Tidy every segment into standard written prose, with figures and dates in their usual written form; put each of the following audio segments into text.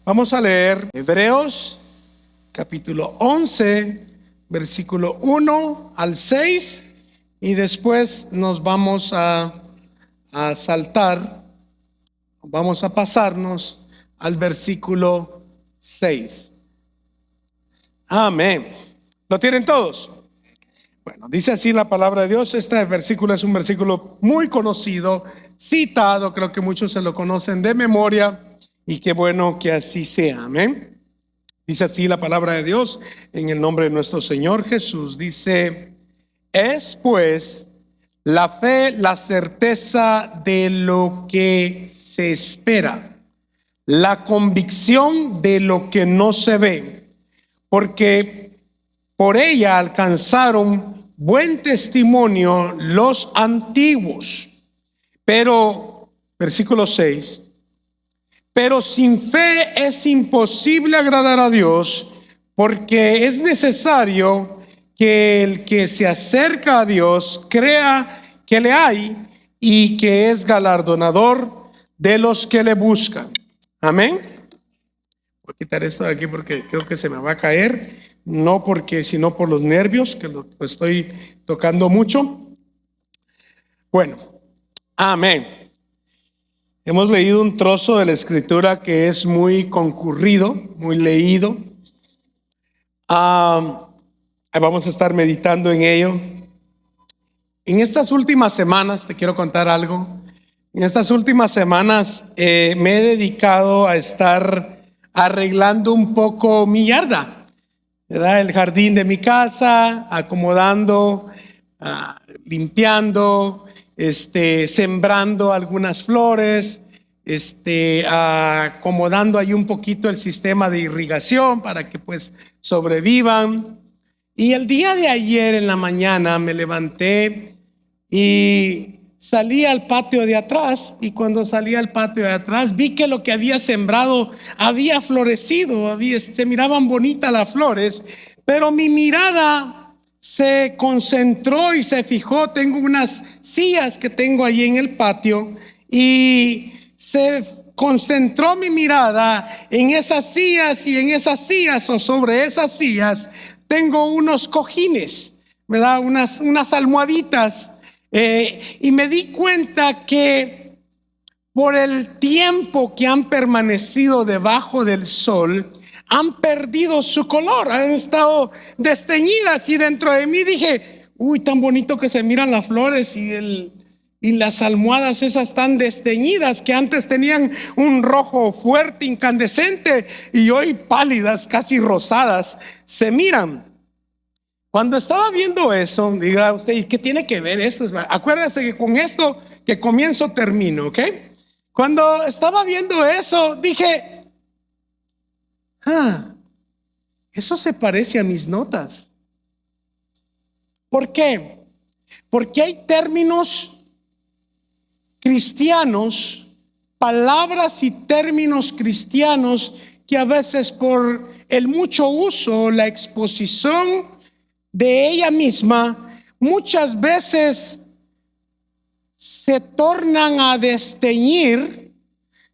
Vamos a leer Hebreos capítulo 11, versículo 1 al 6, y después nos vamos a saltar, vamos a pasarnos al versículo 6. Amén. ¿Lo tienen todos? Bueno, dice así la palabra de Dios. Este versículo es un versículo muy conocido, citado, creo que muchos se lo conocen de memoria, y qué bueno que así sea. Amén. Dice así la palabra de Dios en el nombre de nuestro Señor Jesús. Dice: es pues la fe la certeza de lo que se espera, la convicción de lo que no se ve, porque por ella alcanzaron buen testimonio los antiguos. Pero, versículo 6, pero sin fe es imposible agradar a Dios, porque es necesario que el que se acerca a Dios crea que le hay y que es galardonador de los que le buscan. Amén. Voy a quitar esto de aquí porque creo que se me va a caer, no porque sino por los nervios, que lo estoy tocando mucho. Bueno, amén. Hemos leído un trozo de la escritura que es muy concurrido, muy leído. Vamos a estar meditando en ello. En estas últimas semanas, te quiero contar algo. En estas últimas semanas me he dedicado a estar arreglando un poco mi yarda, ¿verdad? El jardín de mi casa, acomodando, limpiando, sembrando algunas flores, acomodando ahí un poquito el sistema de irrigación para que pues sobrevivan. Y el día de ayer en la mañana me levanté y salí al patio de atrás, y cuando salí al patio de atrás vi que lo que había sembrado había florecido, se miraban bonitas las flores, pero mi mirada se concentró y se fijó. Tengo unas sillas que tengo allí en el patio, y se concentró mi mirada en esas sillas, y en esas sillas o sobre esas sillas tengo unos cojines, ¿verdad? Unas almohaditas, y me di cuenta que por el tiempo que han permanecido debajo del sol, han perdido su color, han estado desteñidas, y dentro de mí dije: uy, tan bonito que se miran las flores y las almohadas esas tan desteñidas, que antes tenían un rojo fuerte, incandescente, y hoy pálidas, casi rosadas se miran. Cuando estaba viendo eso, diga usted: ¿y qué tiene que ver esto? Acuérdese que con esto que comienzo termino, ¿ok? Cuando estaba viendo eso, dije: eso se parece a mis notas. ¿Por qué? Porque hay términos cristianos, palabras y términos cristianos que a veces por el mucho uso, la exposición de ella misma, muchas veces se tornan a desteñir,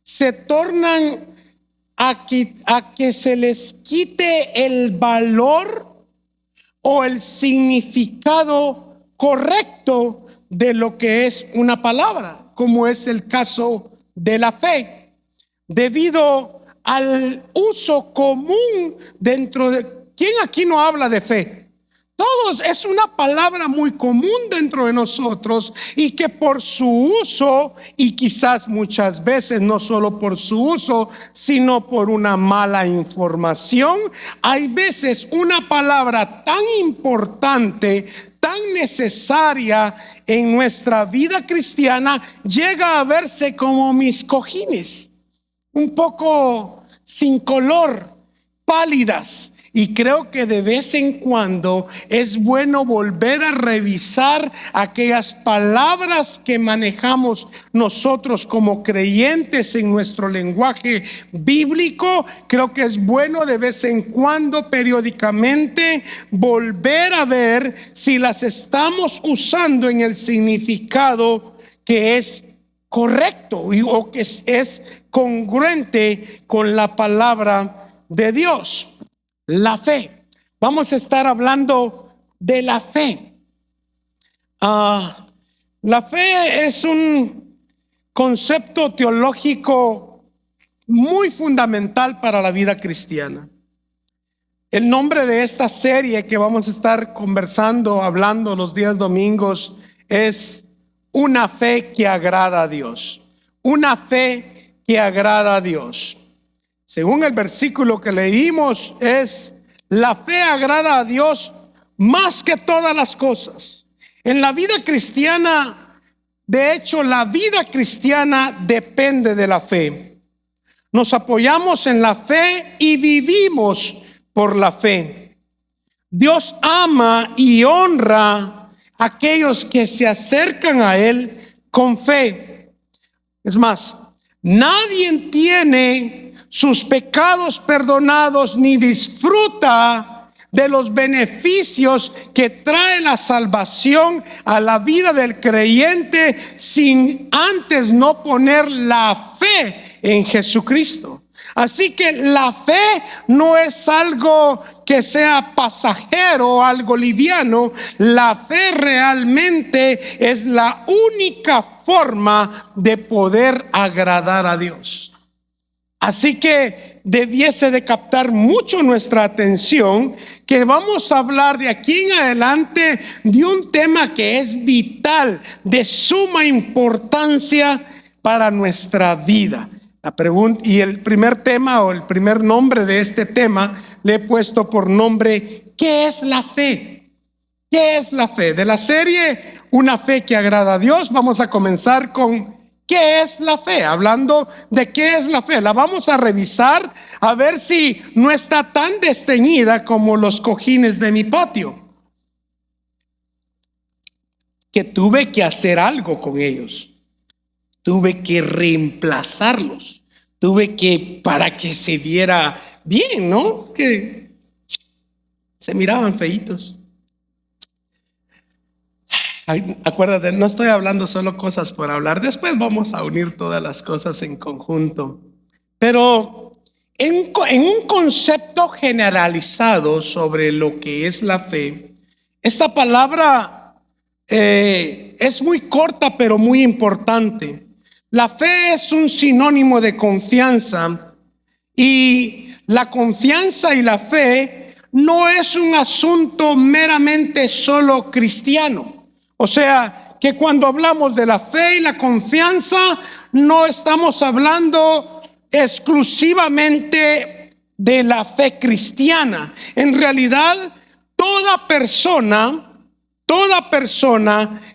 se tornan a que se les quite el valor o el significado correcto de lo que es una palabra, como es el caso de la fe, debido al uso común dentro de... ¿Quién aquí no habla de fe? Todos, es una palabra muy común dentro de nosotros, y que por su uso, y quizás muchas veces no solo por su uso, sino por una mala información, hay veces una palabra tan importante, tan necesaria en nuestra vida cristiana, llega a verse como mis cojines, un poco sin color, pálidas. Y creo que de vez en cuando es bueno volver a revisar aquellas palabras que manejamos nosotros como creyentes en nuestro lenguaje bíblico. Creo que es bueno de vez en cuando, periódicamente, volver a ver si las estamos usando en el significado que es correcto o que es congruente con la palabra de Dios. La fe. Vamos a estar hablando de la fe. La fe es un concepto teológico muy fundamental para la vida cristiana. El nombre de esta serie que vamos a estar conversando, hablando los días domingos, es Una fe que agrada a Dios. Una fe que agrada a Dios. Según el versículo que leímos, la fe agrada a Dios más que todas las cosas. En la vida cristiana, de hecho, la vida cristiana depende de la fe. Nos apoyamos en la fe y vivimos por la fe. Dios ama y honra a aquellos que se acercan a Él con fe. Es más, nadie tiene sus pecados perdonados ni disfruta de los beneficios que trae la salvación a la vida del creyente sin antes no poner la fe en Jesucristo. Así que la fe no es algo que sea pasajero, algo liviano. La fe realmente es la única forma de poder agradar a Dios. Así que debiese de captar mucho nuestra atención que vamos a hablar de aquí en adelante de un tema que es vital, de suma importancia para nuestra vida. La pregunta, y el primer tema o el primer nombre de este tema le he puesto por nombre: ¿qué es la fe? ¿Qué es la fe? De la serie Una fe que agrada a Dios, vamos a comenzar con ¿qué es la fe? Hablando de qué es la fe. La vamos a revisar a ver si no está tan desteñida como los cojines de mi patio, que tuve que hacer algo con ellos. Tuve que reemplazarlos. Tuve que, para que se viera bien, ¿no? Que se miraban feitos. Acuérdate, no estoy hablando solo cosas por hablar. Después vamos a unir todas las cosas en conjunto. Pero en un concepto generalizado sobre lo que es la fe, esta palabra es muy corta pero muy importante. La fe es un sinónimo de confianza, y la confianza y la fe no es un asunto meramente solo cristiano. O sea, que cuando hablamos de la fe y la confianza, no estamos hablando exclusivamente de la fe cristiana. En realidad, toda persona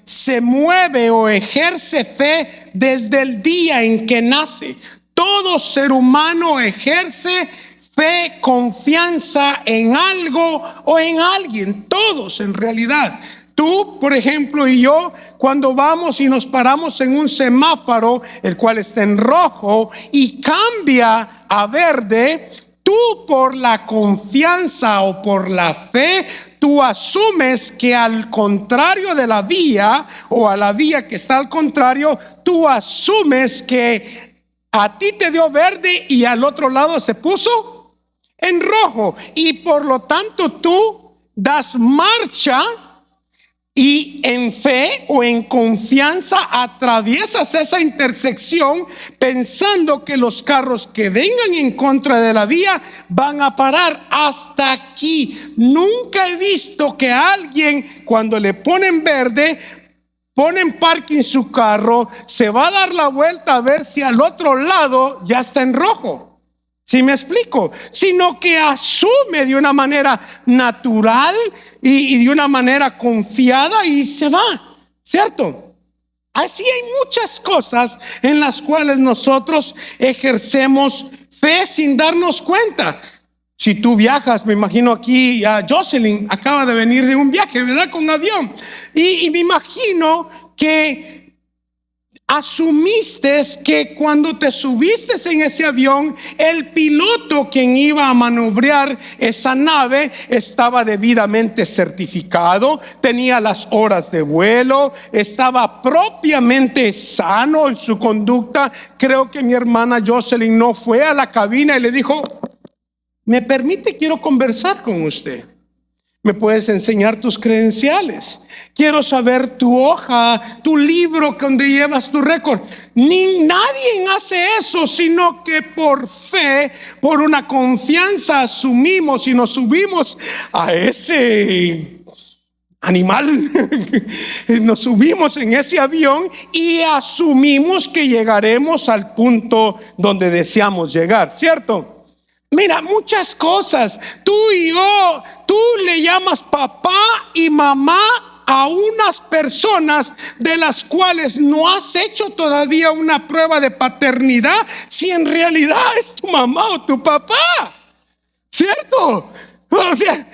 se mueve o ejerce fe desde el día en que nace. Todo ser humano ejerce fe, confianza en algo o en alguien. Todos, en realidad. Tú, por ejemplo, y yo, cuando vamos y nos paramos en un semáforo, el cual está en rojo y cambia a verde, tú, por la confianza o por la fe, tú asumes que al contrario de la vía, o a la vía que está al contrario, tú asumes que a ti te dio verde y al otro lado se puso en rojo, y por lo tanto tú das marcha y en fe o en confianza atraviesas esa intersección pensando que los carros que vengan en contra de la vía van a parar. Hasta aquí nunca he visto que alguien, cuando le ponen verde, pone en parking su carro, se va a dar la vuelta a ver si al otro lado ya está en rojo. ¿Sí me explico? Sino que asume de una manera natural y de una manera confiada y se va, ¿cierto? Así hay muchas cosas en las cuales nosotros ejercemos fe sin darnos cuenta. Si tú viajas, me imagino aquí a Jocelyn acaba de venir de un viaje, ¿verdad? Con avión. Y me imagino que asumiste que cuando te subiste en ese avión, el piloto quien iba a maniobrar esa nave estaba debidamente certificado, tenía las horas de vuelo, estaba propiamente sano en su conducta. Creo que mi hermana Jocelyn no fue a la cabina y le dijo: ¿me permite? Quiero conversar con usted. ¿Me puedes enseñar tus credenciales? Quiero saber tu hoja, tu libro donde llevas tu récord. Nadie hace eso, sino que por fe, por una confianza, asumimos y nos subimos a ese animal. Nos subimos en ese avión y asumimos que llegaremos al punto donde deseamos llegar, ¿cierto? Mira, muchas cosas. Tú y yo, tú le llamas papá y mamá a unas personas de las cuales no has hecho todavía una prueba de paternidad, si en realidad es tu mamá o tu papá, ¿cierto? O sea,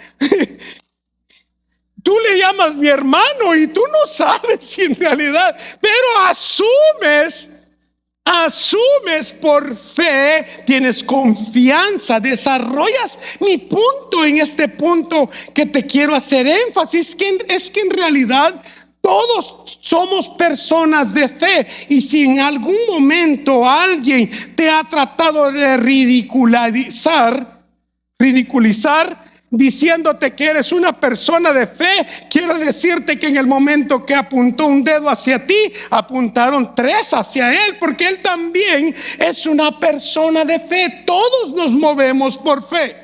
tú le llamas mi hermano y tú no sabes si en realidad, pero asumes por fe, tienes confianza, desarrollas. Mi punto en este punto que te quiero hacer énfasis es que en realidad todos somos personas de fe, y si en algún momento alguien te ha tratado de ridiculizar diciéndote que eres una persona de fe, quiero decirte que en el momento que apuntó un dedo hacia ti, apuntaron 3 hacia él, porque él también es una persona de fe. Todos nos movemos por fe.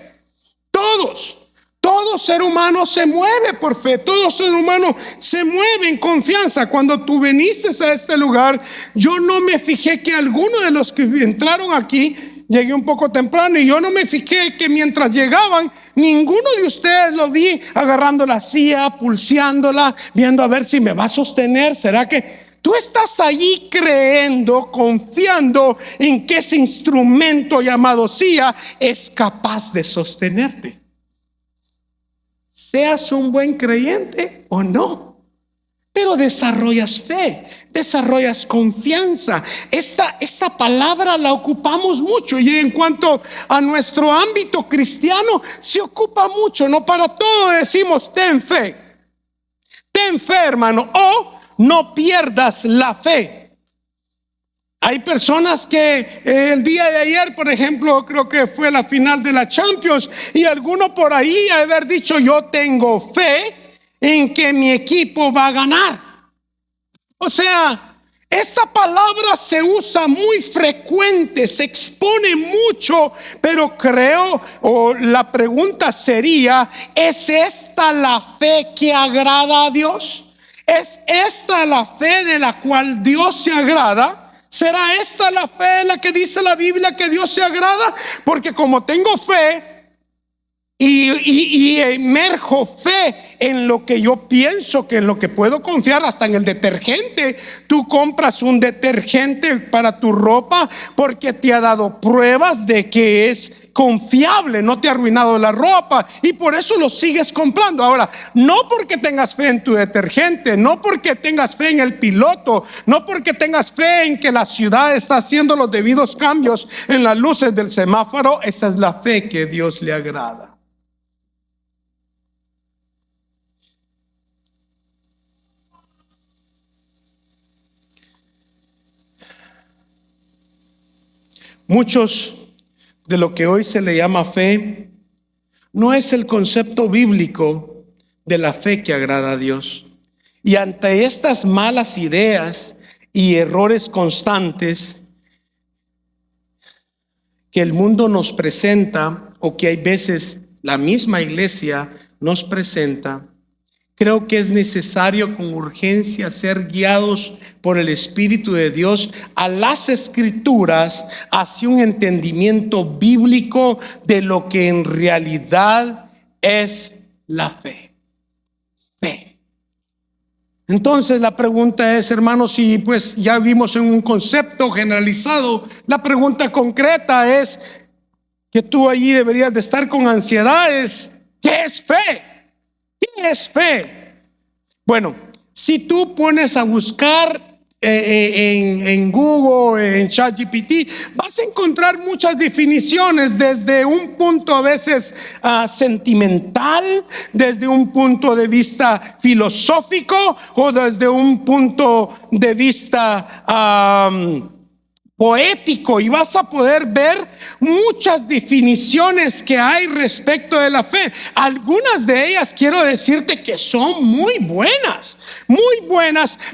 Todo ser humano se mueve por fe. Todo ser humano se mueve en confianza. Cuando tú viniste a este lugar, yo no me fijé que alguno de los que entraron aquí, llegué un poco temprano, y yo no me fijé que mientras llegaban, ninguno de ustedes lo vi agarrando la silla, pulseándola, viendo a ver si me va a sostener. ¿Será que tú estás allí creyendo, confiando en que ese instrumento llamado silla es capaz de sostenerte? Seas un buen creyente o no, pero desarrollas fe, desarrollas confianza. Esta palabra la ocupamos mucho, y en cuanto a nuestro ámbito cristiano se ocupa mucho. No para todo decimos ten fe, hermano, o no pierdas la fe. Hay personas que el día de ayer, por ejemplo, creo que fue la final de la Champions, y alguno por ahí haber dicho: yo tengo fe en que mi equipo va a ganar. O sea, esta palabra se usa muy frecuente, se expone mucho, pero creo, o la pregunta sería: ¿es esta la fe que agrada a Dios? ¿Es esta la fe de la cual Dios se agrada? ¿Será esta la fe en la que dice la Biblia que Dios se agrada? Porque como tengo fe y emerjo fe en lo que yo pienso, que en lo que puedo confiar, hasta en el detergente. Tú compras un detergente para tu ropa porque te ha dado pruebas de que es confiable, no te ha arruinado la ropa, y por eso lo sigues comprando. Ahora, no porque tengas fe en tu detergente, no porque tengas fe en el piloto, no porque tengas fe en que la ciudad está haciendo los debidos cambios en las luces del semáforo, esa es la fe que Dios le agrada. Muchos de lo que hoy se le llama fe no es el concepto bíblico de la fe que agrada a Dios. Y ante estas malas ideas y errores constantes que el mundo nos presenta, o que hay veces la misma iglesia nos presenta, creo que es necesario con urgencia ser guiados por el Espíritu de Dios a las Escrituras hacia un entendimiento bíblico de lo que en realidad es la fe. Fe. Entonces la pregunta es, hermanos, si pues ya vimos en un concepto generalizado, la pregunta concreta es que tú allí deberías de estar con ansiedad: es, ¿qué es fe? ¿Qué es fe? Bueno, si tú pones a buscar en Google, en ChatGPT, vas a encontrar muchas definiciones desde un punto a veces sentimental, desde un punto de vista filosófico o desde un punto de vista poético, y vas a poder ver muchas definiciones que hay respecto de la fe. Algunas de ellas quiero decirte que son muy buenas,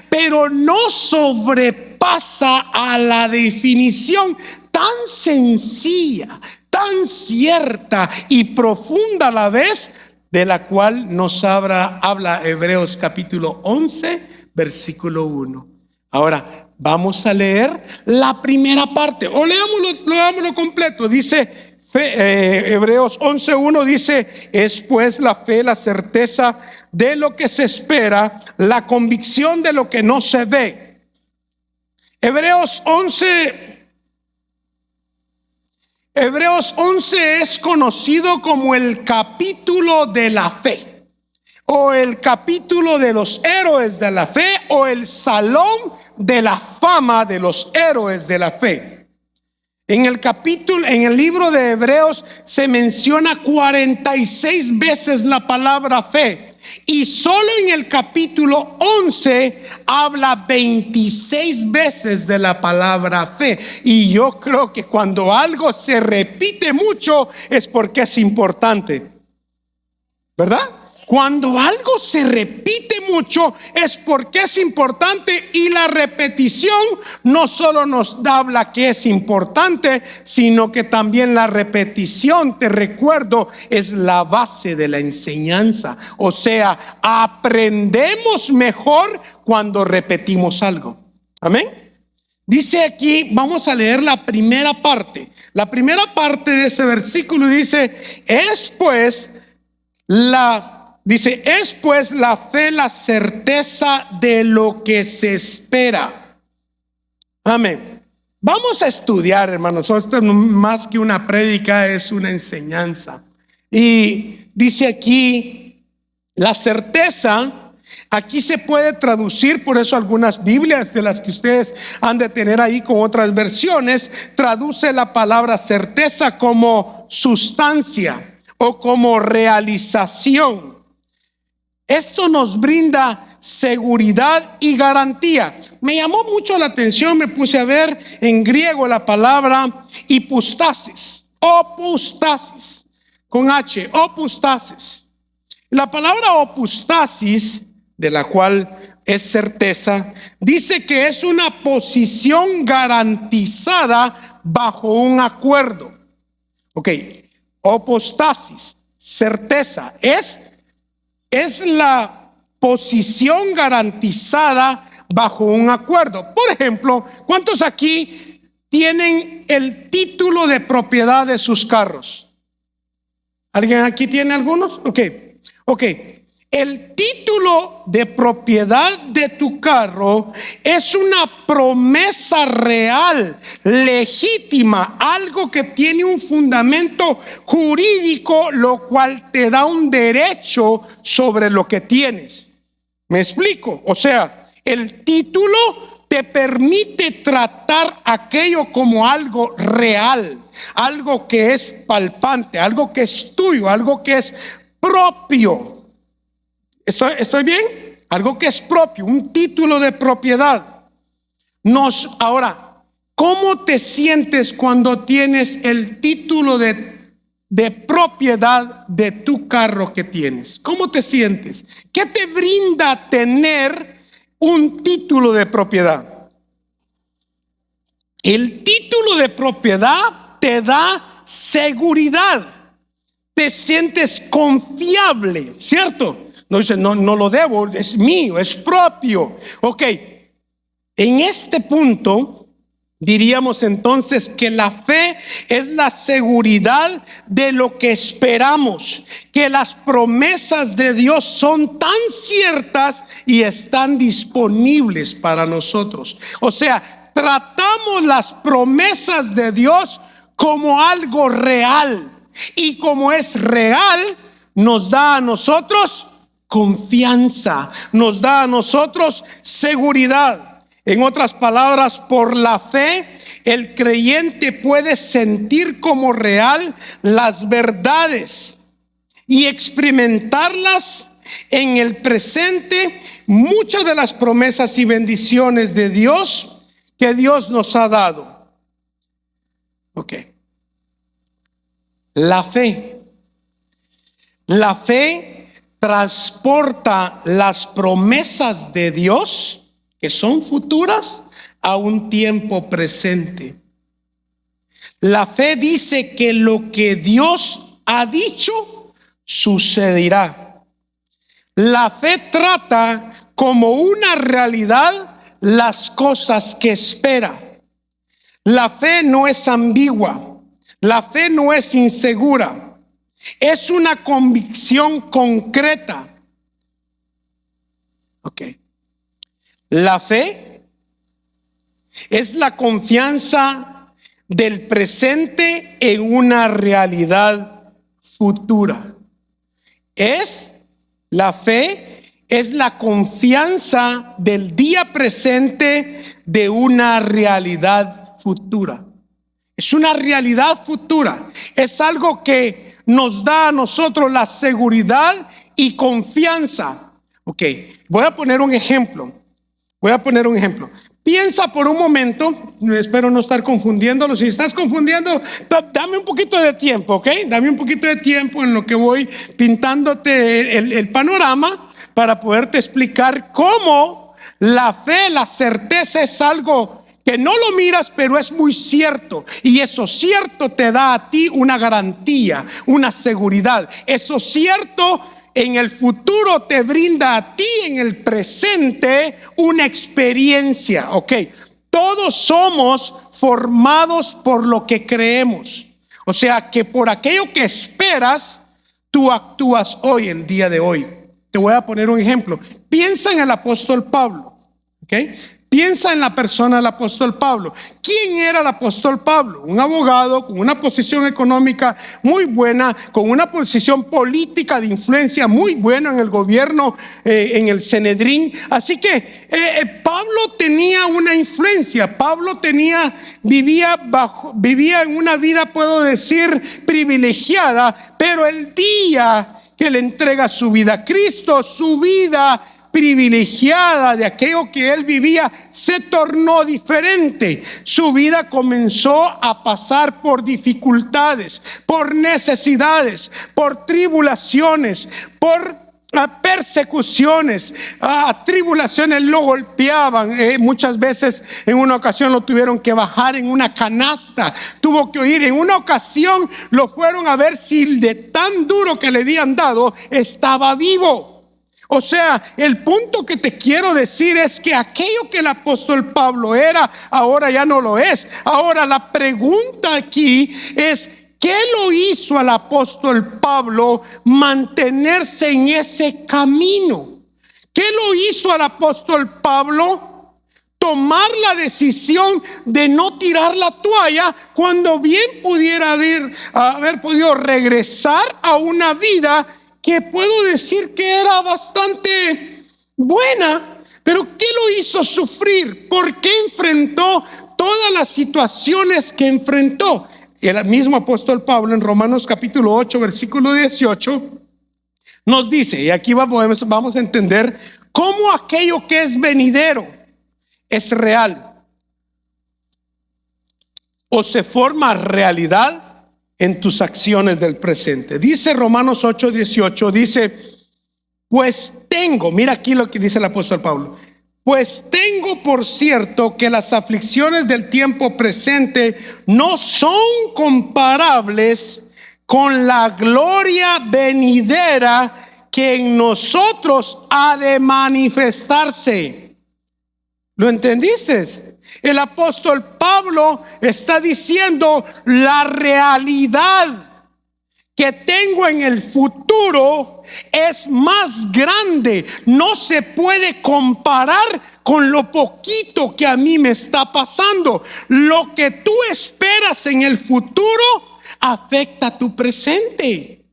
pero no sobrepasa a la definición tan sencilla, tan cierta y profunda a la vez, de la cual nos habla Hebreos capítulo 11, versículo 1. Ahora, vamos a leer la primera parte, o leámoslo completo. Dice Hebreos 11:1, dice: es pues la fe la certeza de lo que se espera, la convicción de lo que no se ve. Hebreos 11 es conocido como el capítulo de la fe, o el capítulo de los héroes de la fe, o el salón de la fama de los héroes de la fe. En el libro de Hebreos se menciona 46 veces la palabra fe, y solo en el capítulo 11 habla 26 veces de la palabra fe. Y yo creo que cuando algo se repite mucho es porque es importante, ¿verdad? Cuando algo se repite mucho es porque es importante, y la repetición no solo nos habla que es importante, sino que también la repetición, te recuerdo, es la base de la enseñanza. O sea, aprendemos mejor cuando repetimos algo. Amén. Dice aquí, vamos a leer la primera parte. La primera parte de ese versículo dice: es pues la fe la certeza de lo que se espera. Amén. Vamos a estudiar, hermanos. Esto es más que una prédica, es una enseñanza. Y dice aquí, la certeza, aquí se puede traducir, por eso algunas Biblias de las que ustedes han de tener ahí con otras versiones, traduce la palabra certeza como sustancia o como realización. Esto nos brinda seguridad y garantía. Me llamó mucho la atención, me puse a ver en griego la palabra hipostasis, opustasis, con H, opustasis. La palabra opustasis, de la cual es certeza, dice que es una posición garantizada bajo un acuerdo. Ok, opustasis, certeza, es la posición garantizada bajo un acuerdo. Por ejemplo, ¿cuántos aquí tienen el título de propiedad de sus carros? ¿Alguien aquí tiene algunos? Ok. El título de propiedad de tu carro es una promesa real, legítima, algo que tiene un fundamento jurídico, lo cual te da un derecho sobre lo que tienes. ¿Me explico? O sea, el título te permite tratar aquello como algo real, algo que es palpante, algo que es tuyo, algo que es propio. ¿Estoy bien? Algo que es propio, un título de propiedad. Ahora, ¿cómo te sientes cuando tienes el título de propiedad de tu carro que tienes? ¿Cómo te sientes? ¿Qué te brinda tener un título de propiedad? El título de propiedad te da seguridad. Te sientes confiable, ¿cierto? No dice, no lo debo, es mío, es propio. Ok, en este punto diríamos entonces que la fe es la seguridad de lo que esperamos, que las promesas de Dios son tan ciertas y están disponibles para nosotros. O sea, tratamos las promesas de Dios como algo real, y como es real, nos da a nosotros confianza, nos da a nosotros seguridad. En otras palabras, por la fe, el creyente puede sentir como real las verdades y experimentarlas en el presente, muchas de las promesas y bendiciones de Dios que Dios nos ha dado. Ok. La fe transporta las promesas de Dios que son futuras a un tiempo presente. La fe dice que lo que Dios ha dicho sucederá. La fe trata como una realidad las cosas que espera. La fe no es ambigua. La fe no es insegura. Es una convicción concreta. Ok. La fe es la confianza del presente en una realidad futura. La fe es la confianza del día presente de una realidad futura. Es una realidad futura. Es algo que nos da a nosotros la seguridad y confianza. Ok, voy a poner un ejemplo. Piensa por un momento, espero no estar confundiéndolo. Si estás confundiendo, dame un poquito de tiempo, ¿ok? Dame un poquito de tiempo en lo que voy pintándote el panorama para poderte explicar cómo la fe, la certeza es algo que no lo miras, pero es muy cierto. Y eso cierto te da a ti una garantía, una seguridad. Eso cierto en el futuro te brinda a ti en el presente una experiencia. Ok, todos somos formados por lo que creemos. O sea que por aquello que esperas, tú actúas hoy, el día de hoy. Te voy a poner un ejemplo. Piensa en el apóstol Pablo. Ok, piensa en la persona del apóstol Pablo. ¿Quién era el apóstol Pablo? Un abogado con una posición económica muy buena, con una posición política de influencia muy buena en el gobierno, en el Sanedrín. Así que Pablo tenía una influencia. Pablo vivía en una vida, puedo decir, privilegiada, pero el día que le entrega su vida a Cristo, su vida privilegiada de aquello que él vivía se tornó diferente. Su vida comenzó a pasar por dificultades, por necesidades, por tribulaciones, por persecuciones, tribulaciones. Lo golpeaban, muchas veces en una ocasión lo tuvieron que bajar en una canasta, tuvo que huir. En una ocasión lo fueron a ver si de tan duro que le habían dado estaba vivo. O sea, el punto que te quiero decir es que aquello que el apóstol Pablo era, ahora ya no lo es. Ahora la pregunta aquí es: ¿qué lo hizo al apóstol Pablo mantenerse en ese camino? ¿Qué lo hizo al apóstol Pablo tomar la decisión de no tirar la toalla cuando bien pudiera haber podido regresar a una vida que puedo decir que era bastante buena? Pero ¿qué lo hizo sufrir? ¿Por qué enfrentó todas las situaciones que enfrentó? El mismo apóstol Pablo en Romanos capítulo 8 versículo 18 nos dice, y aquí vamos a entender cómo aquello que es venidero es real o se forma realidad en tus acciones del presente. Dice Romanos 8:18, dice: pues tengo, mira aquí lo que dice el apóstol Pablo, pues tengo por cierto que las aflicciones del tiempo presente no son comparables con la gloria venidera que en nosotros ha de manifestarse. ¿Lo entendiste? El apóstol Pablo está diciendo: la realidad que tengo en el futuro es más grande, no se puede comparar con lo poquito que a mí me está pasando. Lo que tú esperas en el futuro afecta a tu presente.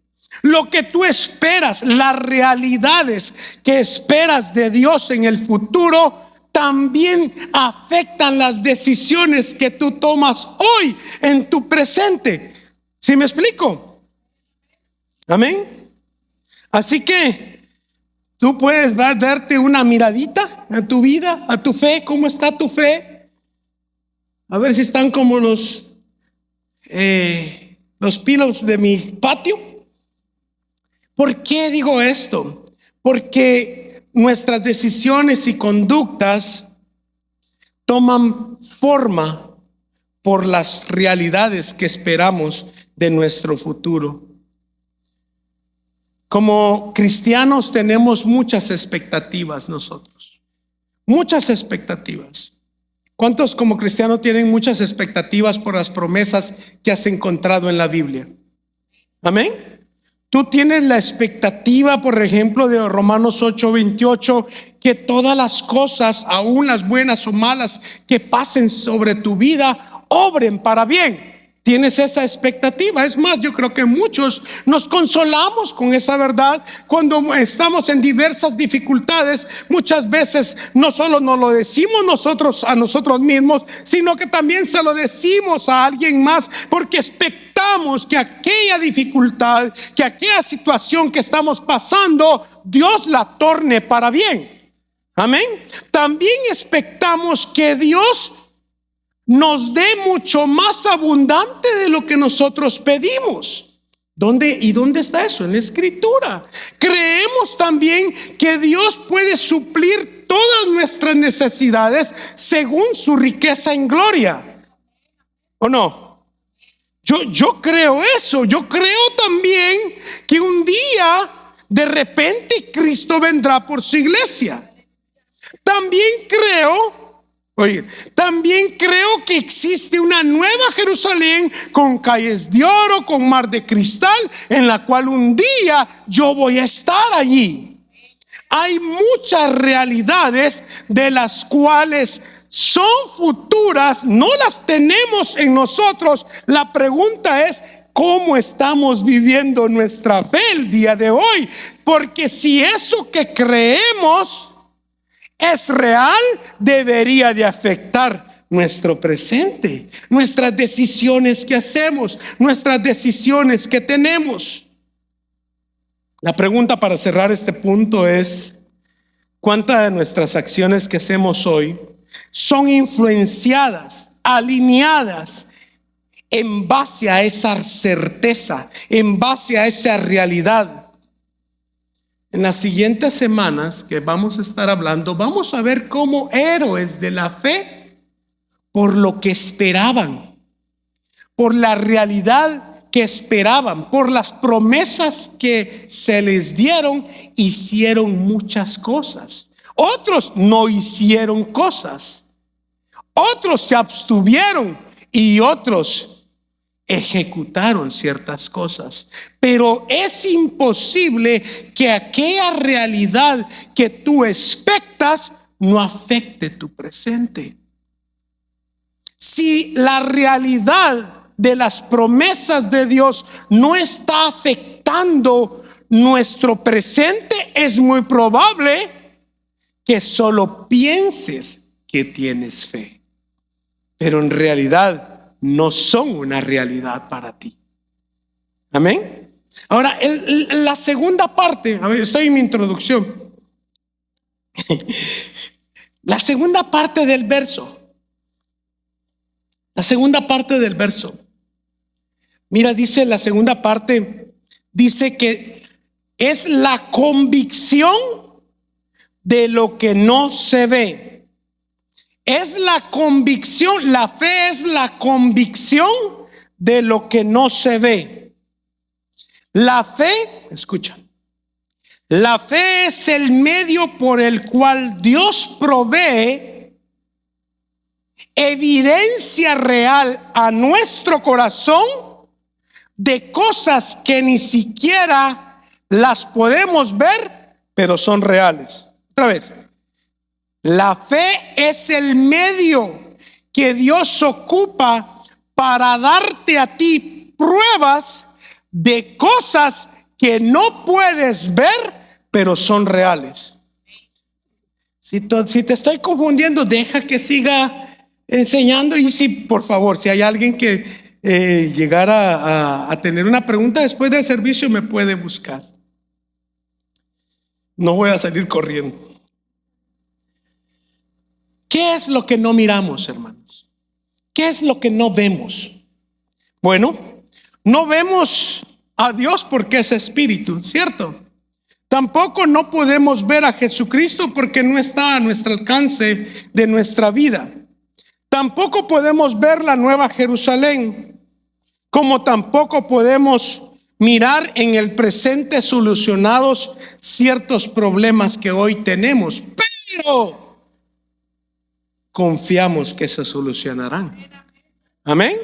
Lo que tú esperas, las realidades que esperas de Dios en el futuro también afectan las decisiones que tú tomas hoy en tu presente. ¿Sí me explico? Amén. Así que tú puedes darte una miradita a tu vida, a tu fe. ¿Cómo está tu fe? A ver si están como los pinos de mi patio. ¿Por qué digo esto? Porque nuestras decisiones y conductas toman forma por las realidades que esperamos de nuestro futuro. Como cristianos tenemos muchas expectativas nosotros, muchas expectativas. ¿Cuántos como cristianos tienen muchas expectativas por las promesas que has encontrado en la Biblia? Amén. Tú tienes la expectativa, por ejemplo, de Romanos 8:28, que todas las cosas, aun las buenas o malas, que pasen sobre tu vida, obren para bien. Tienes esa expectativa. Es más, yo creo que muchos nos consolamos con esa verdad cuando estamos en diversas dificultades. Muchas veces no solo nos lo decimos nosotros a nosotros mismos, sino que también se lo decimos a alguien más, porque expectamos que aquella dificultad, que aquella situación que estamos pasando, Dios la torne para bien. Amén. También expectamos que Dios nos dé mucho más abundante de lo que nosotros pedimos. ¿Dónde está eso? En la Escritura. Creemos también que Dios puede suplir todas nuestras necesidades según su riqueza en gloria. ¿O no? Yo creo eso. Yo creo también que un día de repente Cristo vendrá por su iglesia. También creo que existe una nueva Jerusalén con calles de oro, con mar de cristal, en la cual un día yo voy a estar allí. Hay muchas realidades de las cuales son futuras, no las tenemos en nosotros. La pregunta es: ¿cómo estamos viviendo nuestra fe el día de hoy? Porque si eso que creemos es real, debería de afectar nuestro presente, nuestras decisiones que hacemos, nuestras decisiones que tenemos. La pregunta para cerrar este punto es: ¿cuántas de nuestras acciones que hacemos hoy son influenciadas, alineadas en base a esa certeza, en base a esa realidad? En las siguientes semanas que vamos a estar hablando, vamos a ver cómo héroes de la fe, por lo que esperaban, por la realidad que esperaban, por las promesas que se les dieron, hicieron muchas cosas. Otros no hicieron cosas. Otros se abstuvieron y otros ejecutaron ciertas cosas. Pero es imposible que aquella realidad que tú expectas no afecte tu presente. Si la realidad de las promesas de Dios no está afectando nuestro presente, es muy probable que solo pienses que tienes fe, pero en realidad no son una realidad para ti. Amén. Ahora, la segunda parte, estoy en mi introducción. La segunda parte del verso. Mira, dice la segunda parte, dice que es la convicción de lo que no se ve. Es la convicción, la fe es la convicción de lo que no se ve. La fe, escucha, la fe es el medio por el cual Dios provee evidencia real a nuestro corazón de cosas que ni siquiera las podemos ver, pero son reales. Otra vez. La fe es el medio que Dios ocupa para darte a ti pruebas de cosas que no puedes ver, pero son reales. Si te estoy confundiendo, deja que siga enseñando. Y si, por favor, si hay alguien que llegara a tener una pregunta después del servicio, me puede buscar. No voy a salir corriendo. ¿Qué es lo que no miramos, hermanos? ¿Qué es lo que no vemos? Bueno, no vemos a Dios porque es espíritu, ¿cierto? Tampoco no podemos ver a Jesucristo porque no está a nuestro alcance de nuestra vida. Tampoco podemos ver la Nueva Jerusalén, como tampoco podemos mirar en el presente solucionados ciertos problemas que hoy tenemos, pero confiamos que se solucionarán. Amén.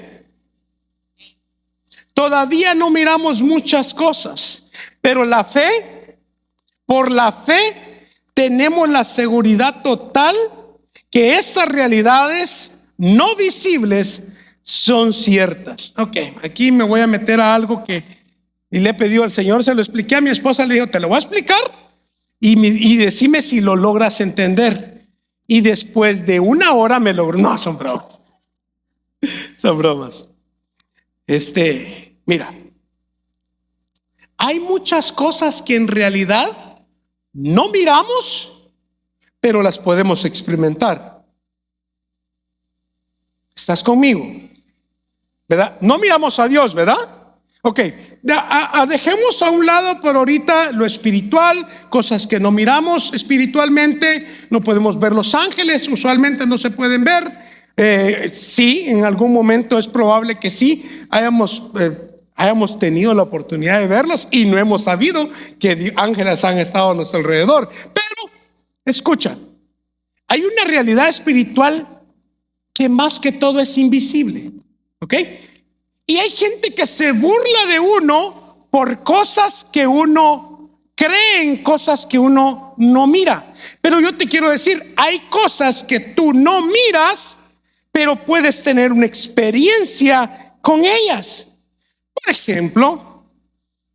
Todavía no miramos muchas cosas, pero por la fe tenemos la seguridad total que estas realidades no visibles son ciertas. Ok, aquí me voy a meter a algo que le he pedido al Señor, se lo expliqué a mi esposa, le digo, te lo voy a explicar y decime si lo logras entender. Y después de una hora me logró. No, son bromas. Son bromas. Mira, hay muchas cosas que en realidad no miramos, pero las podemos experimentar. ¿Estás conmigo? ¿Verdad? No miramos a Dios, ¿verdad? Ok, dejemos a un lado por ahorita lo espiritual, cosas que no miramos espiritualmente. No podemos ver los ángeles, usualmente no se pueden ver. Sí, en algún momento es probable que sí hayamos tenido la oportunidad de verlos y no hemos sabido que ángeles han estado a nuestro alrededor. Pero, escucha, hay una realidad espiritual que más que todo es invisible, ¿ok? Y hay gente que se burla de uno por cosas que uno cree, en cosas que uno no mira. Pero yo te quiero decir, hay cosas que tú no miras, pero puedes tener una experiencia con ellas. Por ejemplo,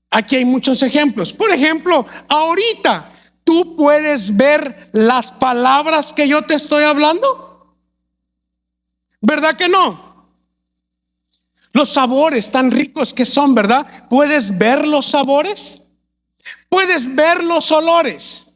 aquí hay muchos ejemplos. Por ejemplo, ahorita tú puedes ver las palabras que yo te estoy hablando. ¿Verdad que no? Los sabores tan ricos que son, ¿verdad? ¿Puedes ver los sabores? ¿Puedes ver los olores?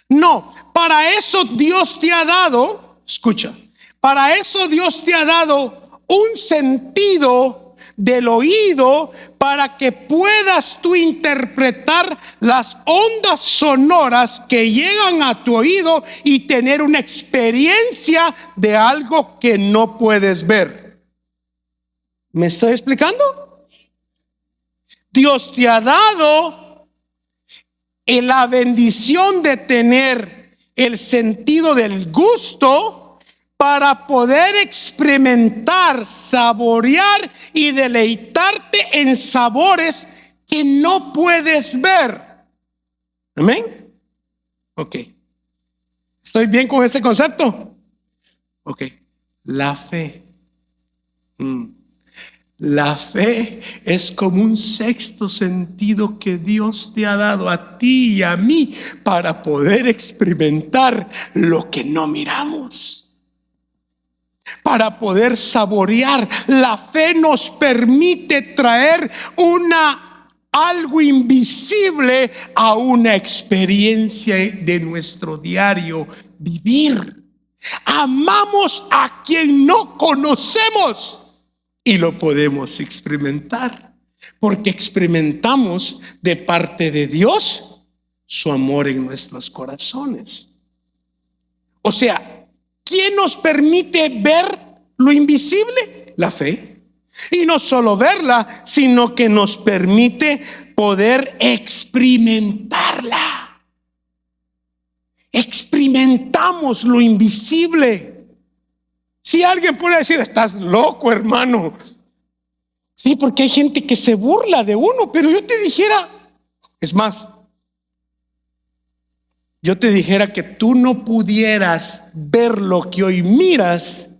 No, para eso Dios te ha dado, escucha, para eso Dios te ha dado un sentido del oído para que puedas tú interpretar las ondas sonoras que llegan a tu oído y tener una experiencia de algo que no puedes ver. ¿Me estoy explicando? Dios te ha dado la bendición de tener el sentido del gusto para poder experimentar, saborear y deleitarte en sabores que no puedes ver. ¿Amén? Ok. ¿Estoy bien con ese concepto? Ok. La fe. La fe es como un sexto sentido que Dios te ha dado a ti y a mí para poder experimentar lo que no miramos, para poder saborear. La fe nos permite traer algo invisible a una experiencia de nuestro diario vivir. Amamos a quien no conocemos y lo podemos experimentar, porque experimentamos de parte de Dios su amor en nuestros corazones. O sea, ¿quién nos permite ver lo invisible? La fe. Y no solo verla, sino que nos permite poder experimentarla. Experimentamos lo invisible. Si alguien puede decir, estás loco, hermano. Sí, porque hay gente que se burla de uno, pero yo te dijera, es más, yo te dijera que tú no pudieras ver lo que hoy miras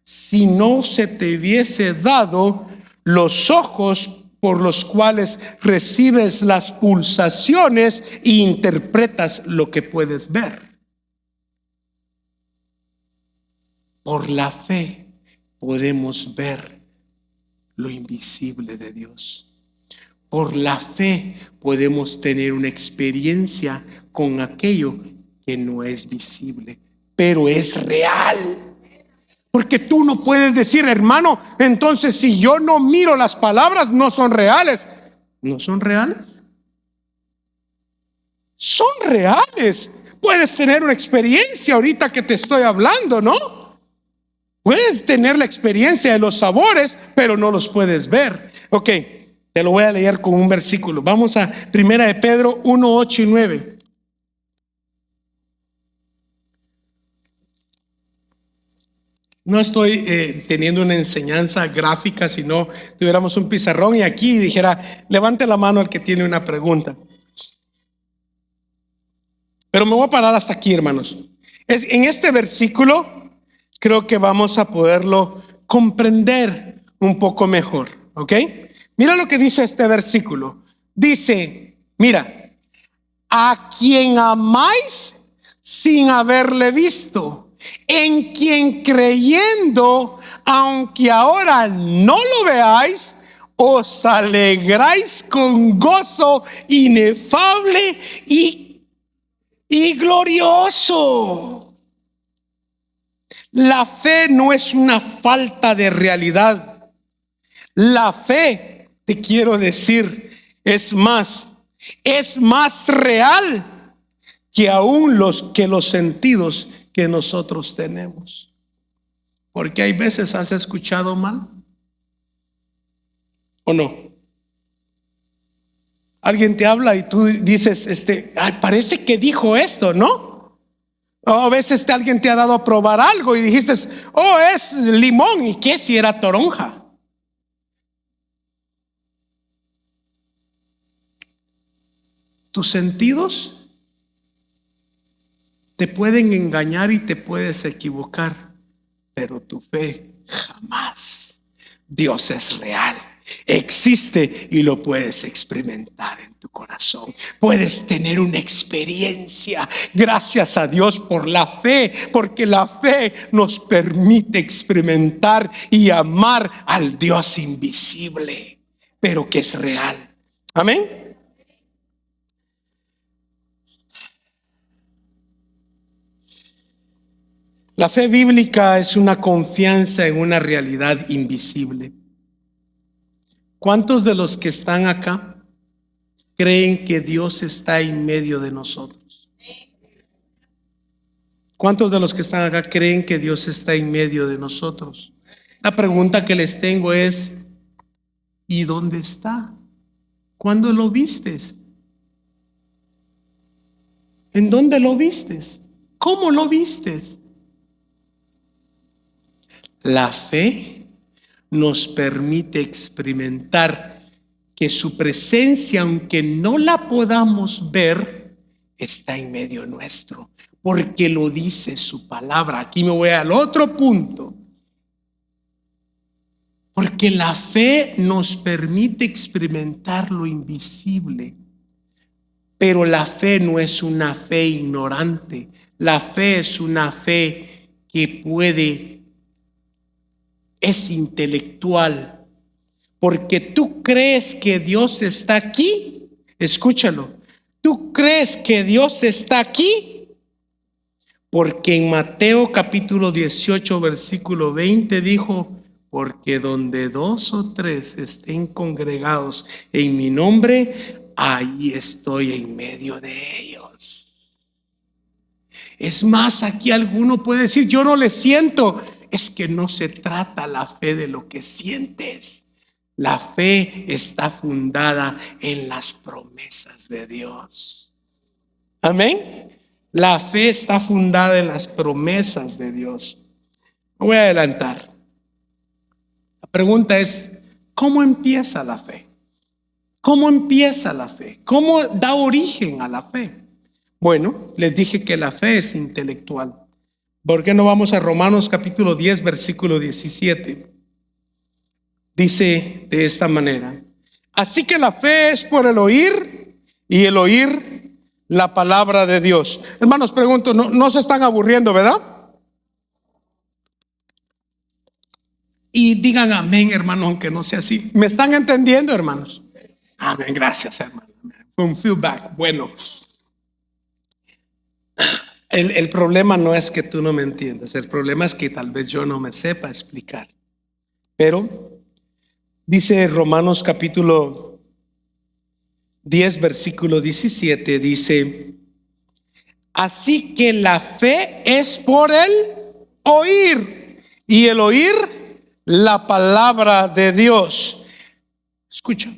si no se te hubiese dado los ojos por los cuales recibes las pulsaciones e interpretas lo que puedes ver. Por la fe podemos ver lo invisible de Dios. Por la fe podemos tener una experiencia con aquello que no es visible, pero es real. Porque tú no puedes decir, hermano, entonces si yo no miro las palabras, no son reales. ¿No son reales? Son reales. Puedes tener una experiencia ahorita que te estoy hablando, ¿no? Puedes tener la experiencia de los sabores, pero no los puedes ver. Ok, te lo voy a leer con un versículo. Vamos a 1 de Pedro 1, 8 y 9. No estoy teniendo una enseñanza gráfica, sino tuviéramos un pizarrón y aquí dijera, levante la mano el que tiene una pregunta. Pero me voy a parar hasta aquí, hermanos. En este versículo creo que vamos a poderlo comprender un poco mejor, ¿ok? Mira lo que dice este versículo. Dice, mira, a quien amáis sin haberle visto, en quien creyendo, aunque ahora no lo veáis, os alegráis con gozo inefable y glorioso. La fe no es una falta de realidad. La fe, te quiero decir, es más real que aún los sentidos que nosotros tenemos. Porque hay veces has escuchado mal, ¿o no? Alguien te habla y tú dices, ay, parece que dijo esto, ¿no? O a veces alguien te ha dado a probar algo y dijiste, oh, es limón. ¿Y qué si era toronja? Tus sentidos te pueden engañar y te puedes equivocar, pero tu fe jamás. Dios es real, existe y lo puedes experimentar en tu corazón. Puedes tener una experiencia. Gracias a Dios por la fe, porque la fe nos permite experimentar y amar al Dios invisible, pero que es real. Amén. La fe bíblica es una confianza en una realidad invisible. ¿Cuántos de los que están acá creen que Dios está en medio de nosotros? ¿Cuántos de los que están acá creen que Dios está en medio de nosotros? La pregunta que les tengo es, ¿y dónde está? ¿Cuándo lo vistes? ¿En dónde lo vistes? ¿Cómo lo vistes? La fe nos permite experimentar que su presencia, aunque no la podamos ver, está en medio nuestro, porque lo dice su palabra. Aquí me voy al otro punto. Porque la fe nos permite experimentar lo invisible, pero la fe no es una fe ignorante. La fe es una fe que es intelectual, porque tú crees que Dios está aquí. Escúchalo, tú crees que Dios está aquí porque en Mateo capítulo 18 versículo 20 dijo, porque donde 2 o 3 estén congregados en mi nombre, ahí estoy en medio de ellos. Es más, aquí alguno puede decir, yo no le siento. Es que no se trata la fe de lo que sientes. La fe está fundada en las promesas de Dios. Amén. La fe está fundada en las promesas de Dios. Me voy a adelantar. La pregunta es, ¿cómo empieza la fe? ¿Cómo empieza la fe? ¿Cómo da origen a la fe? Bueno, les dije que la fe es intelectual. ¿Por qué no vamos a Romanos capítulo 10, versículo 17? Dice de esta manera: así que la fe es por el oír y el oír la palabra de Dios. Hermanos, pregunto, ¿no se están aburriendo, verdad? Y digan amén, hermano, aunque no sea así. ¿Me están entendiendo, hermanos? Amén, gracias, hermano. Fue un feedback bueno. El problema no es que tú no me entiendas, el problema es que tal vez yo no me sepa explicar. Pero dice Romanos capítulo 10, versículo 17, dice: así que la fe es por el oír, y el oír la palabra de Dios. Escucha,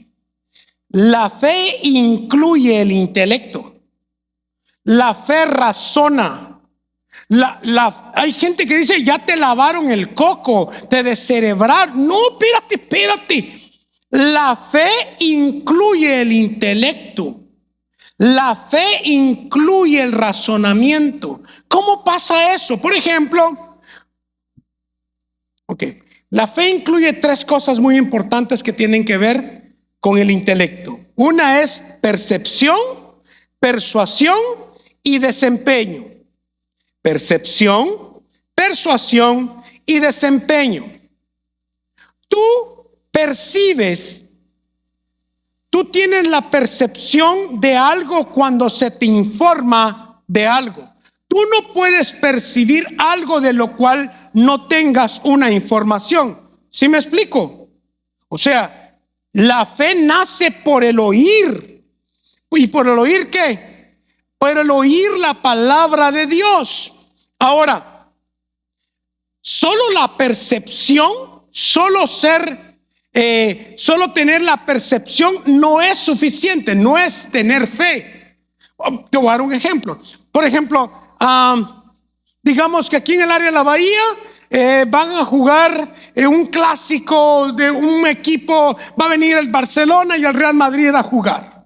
la fe incluye el intelecto. La fe razona. Hay gente que dice: ya te lavaron el coco, te descerebraron. No, espérate. La fe incluye el intelecto. La fe incluye el razonamiento. ¿Cómo pasa eso? Por ejemplo, la fe incluye tres cosas muy importantes que tienen que ver con el intelecto. Una es percepción, persuasión y desempeño. Percepción, persuasión y desempeño. Tú percibes, tú tienes la percepción de algo cuando se te informa de algo. Tú no puedes percibir algo de lo cual no tengas una información. ¿Sí me explico? O sea, la fe nace por el oír. ¿Y por el oír qué? Por el oír la palabra de Dios. Ahora, solo la percepción, solo tener la percepción no es suficiente, no es tener fe. Te voy a dar un ejemplo. Por ejemplo, digamos que aquí en el área de la Bahía van a jugar un clásico de un equipo, va a venir el Barcelona y el Real Madrid a jugar.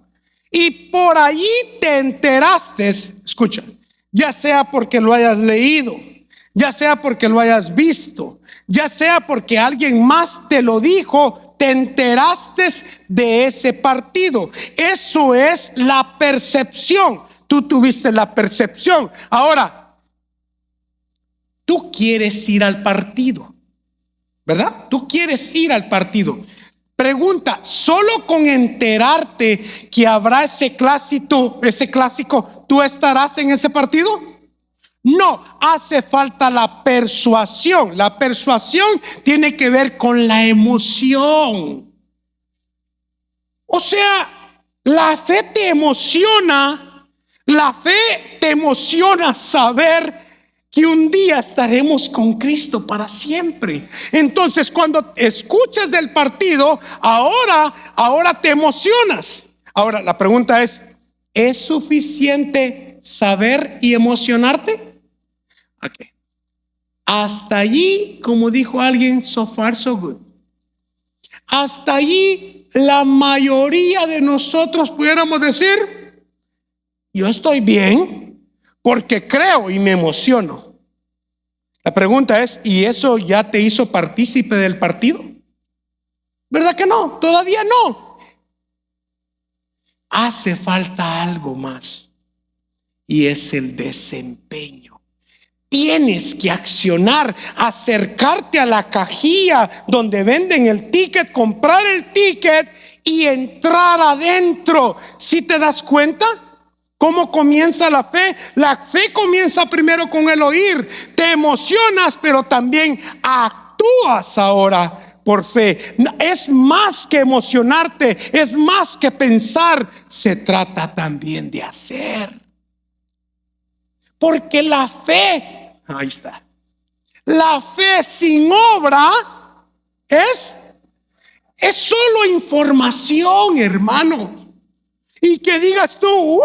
Y por allí te enteraste, escucha, ya sea porque lo hayas leído, ya sea porque lo hayas visto, ya sea porque alguien más te lo dijo, te enteraste de ese partido. Eso es la percepción. Tú tuviste la percepción. Ahora, tú quieres ir al partido, ¿verdad? Tú quieres ir al partido. Pregunta: ¿solo con enterarte que habrá ese clásico, tú estarás en ese partido? No, hace falta la persuasión. La persuasión tiene que ver con la emoción. O sea, la fe te emociona. La fe te emociona saber que un día estaremos con Cristo para siempre. Entonces, cuando escuchas del partido, ahora te emocionas. Ahora, la pregunta ¿es suficiente saber y emocionarte? Okay. Hasta allí, como dijo alguien, so far so good. Hasta allí, la mayoría de nosotros pudiéramos decir: yo estoy bien porque creo y me emociono. La pregunta es: ¿y eso ya te hizo partícipe del partido? ¿Verdad que no? Todavía no. Hace falta algo más, y es el desempeño. Tienes que accionar, acercarte a la cajilla donde venden el ticket, comprar el ticket y entrar adentro. ¿Sí te das cuenta cómo comienza la fe? La fe comienza primero con el oír. Te emocionas, pero también actúas ahora por fe. Es más que emocionarte, es más que pensar. Se trata también de hacer. Porque la fe, ahí está, la fe sin obra es solo información, hermano. Y que digas tú: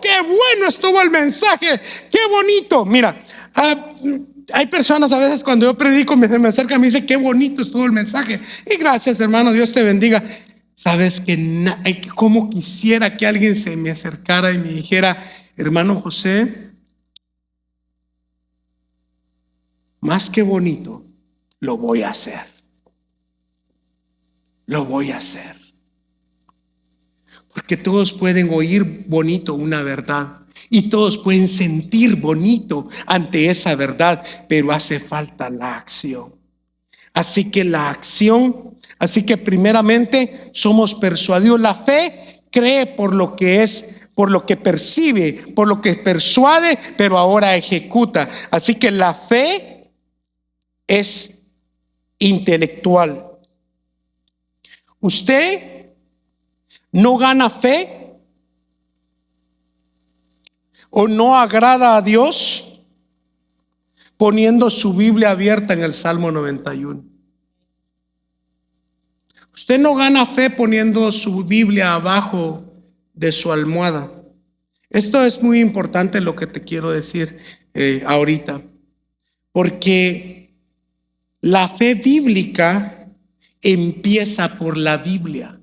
qué bueno estuvo el mensaje, qué bonito. Mira, hay personas a veces cuando yo predico me acercan y me dicen: qué bonito estuvo el mensaje. Y gracias, hermano, Dios te bendiga. Sabes que como quisiera que alguien se me acercara y me dijera: hermano José, más que bonito, lo voy a hacer. Lo voy a hacer. Porque todos pueden oír bonito una verdad y todos pueden sentir bonito ante esa verdad, pero hace falta la acción. Así que la acción, así que primeramente somos persuadidos. La fe cree por lo que es, por lo que percibe, por lo que persuade, pero ahora ejecuta. Así que la fe es intelectual. Usted no gana fe o no agrada a Dios poniendo su Biblia abierta en el Salmo 91. Usted no gana fe poniendo su Biblia abajo de su almohada. Esto es muy importante lo que te quiero decir ahorita, porque la fe bíblica empieza por la Biblia.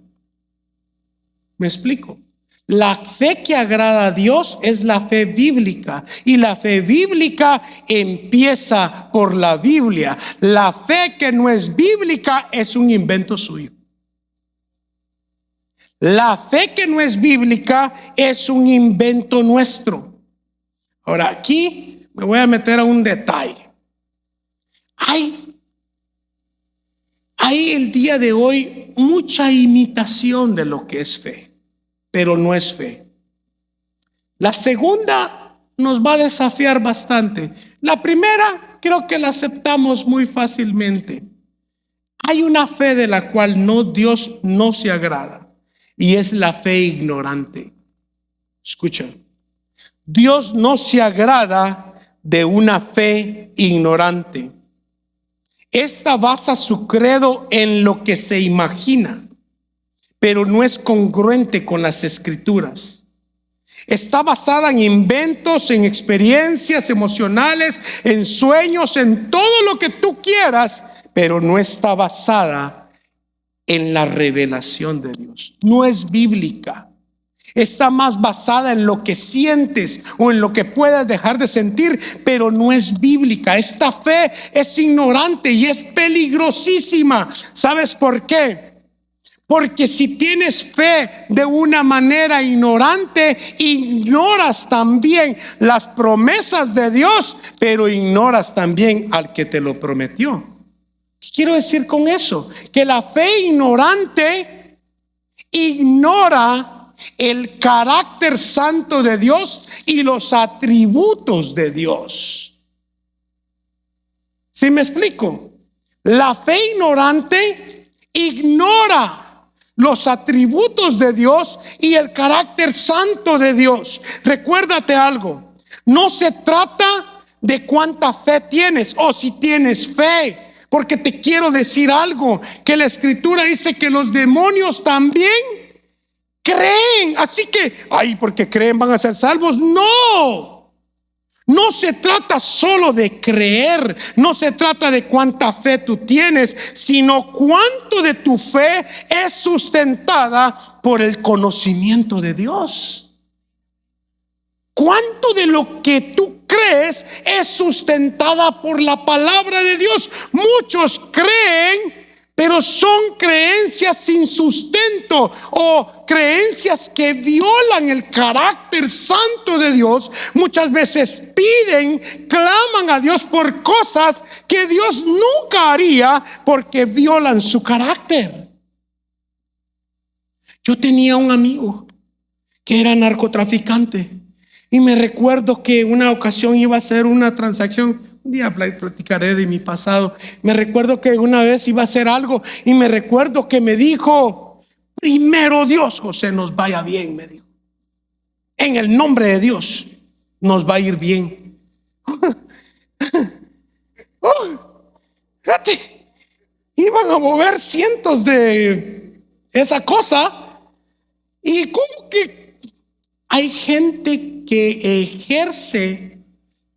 ¿Me explico? La fe que agrada a Dios es la fe bíblica, y la fe bíblica empieza por la Biblia. La fe que no es bíblica es un invento suyo. La fe que no es bíblica es un invento nuestro. Ahora aquí me voy a meter a un detalle. Hay el día de hoy mucha imitación de lo que es fe, pero no es fe. La segunda nos va a desafiar bastante. La primera creo que la aceptamos muy fácilmente. Hay una fe de la cual Dios no se agrada, y es la fe ignorante. Escucha, Dios no se agrada de una fe ignorante. Esta basa su credo en lo que se imagina, pero no es congruente con las escrituras. Está basada en inventos, en experiencias emocionales, en sueños, en todo lo que tú quieras, pero no está basada en la revelación de Dios. No es bíblica. Está más basada en lo que sientes o en lo que puedas dejar de sentir, pero no es bíblica. Esta fe es ignorante y es peligrosísima. ¿Sabes por qué? Porque si tienes fe de una manera ignorante, ignoras también las promesas de Dios, pero ignoras también al que te lo prometió. ¿Qué quiero decir con eso? Que la fe ignorante ignora el carácter santo de Dios y los atributos de Dios. ¿Sí me explico? La fe ignorante ignora los atributos de Dios y el carácter santo de Dios. Recuérdate algo, no se trata de cuánta fe tienes o si tienes fe, porque te quiero decir algo, que la escritura dice que los demonios también creen. Así que, porque creen van a ser salvos. No se trata solo de creer, no se trata de cuánta fe tú tienes, sino cuánto de tu fe es sustentada por el conocimiento de Dios. Cuánto de lo que tú crees es sustentada por la palabra de Dios. Muchos creen, pero son creencias sin sustento o creencias que violan el carácter santo de Dios. Muchas veces piden, claman a Dios por cosas que Dios nunca haría porque violan su carácter. Yo tenía un amigo que era narcotraficante y me recuerdo que una ocasión iba a hacer una transacción. Un día platicaré de mi pasado. Me recuerdo que una vez iba a hacer algo y me recuerdo que me dijo: primero Dios, José, nos vaya bien, me dijo. En el nombre de Dios nos va a ir bien. Fíjate, iban a mover cientos de esa cosa. Y como que hay gente que ejerce,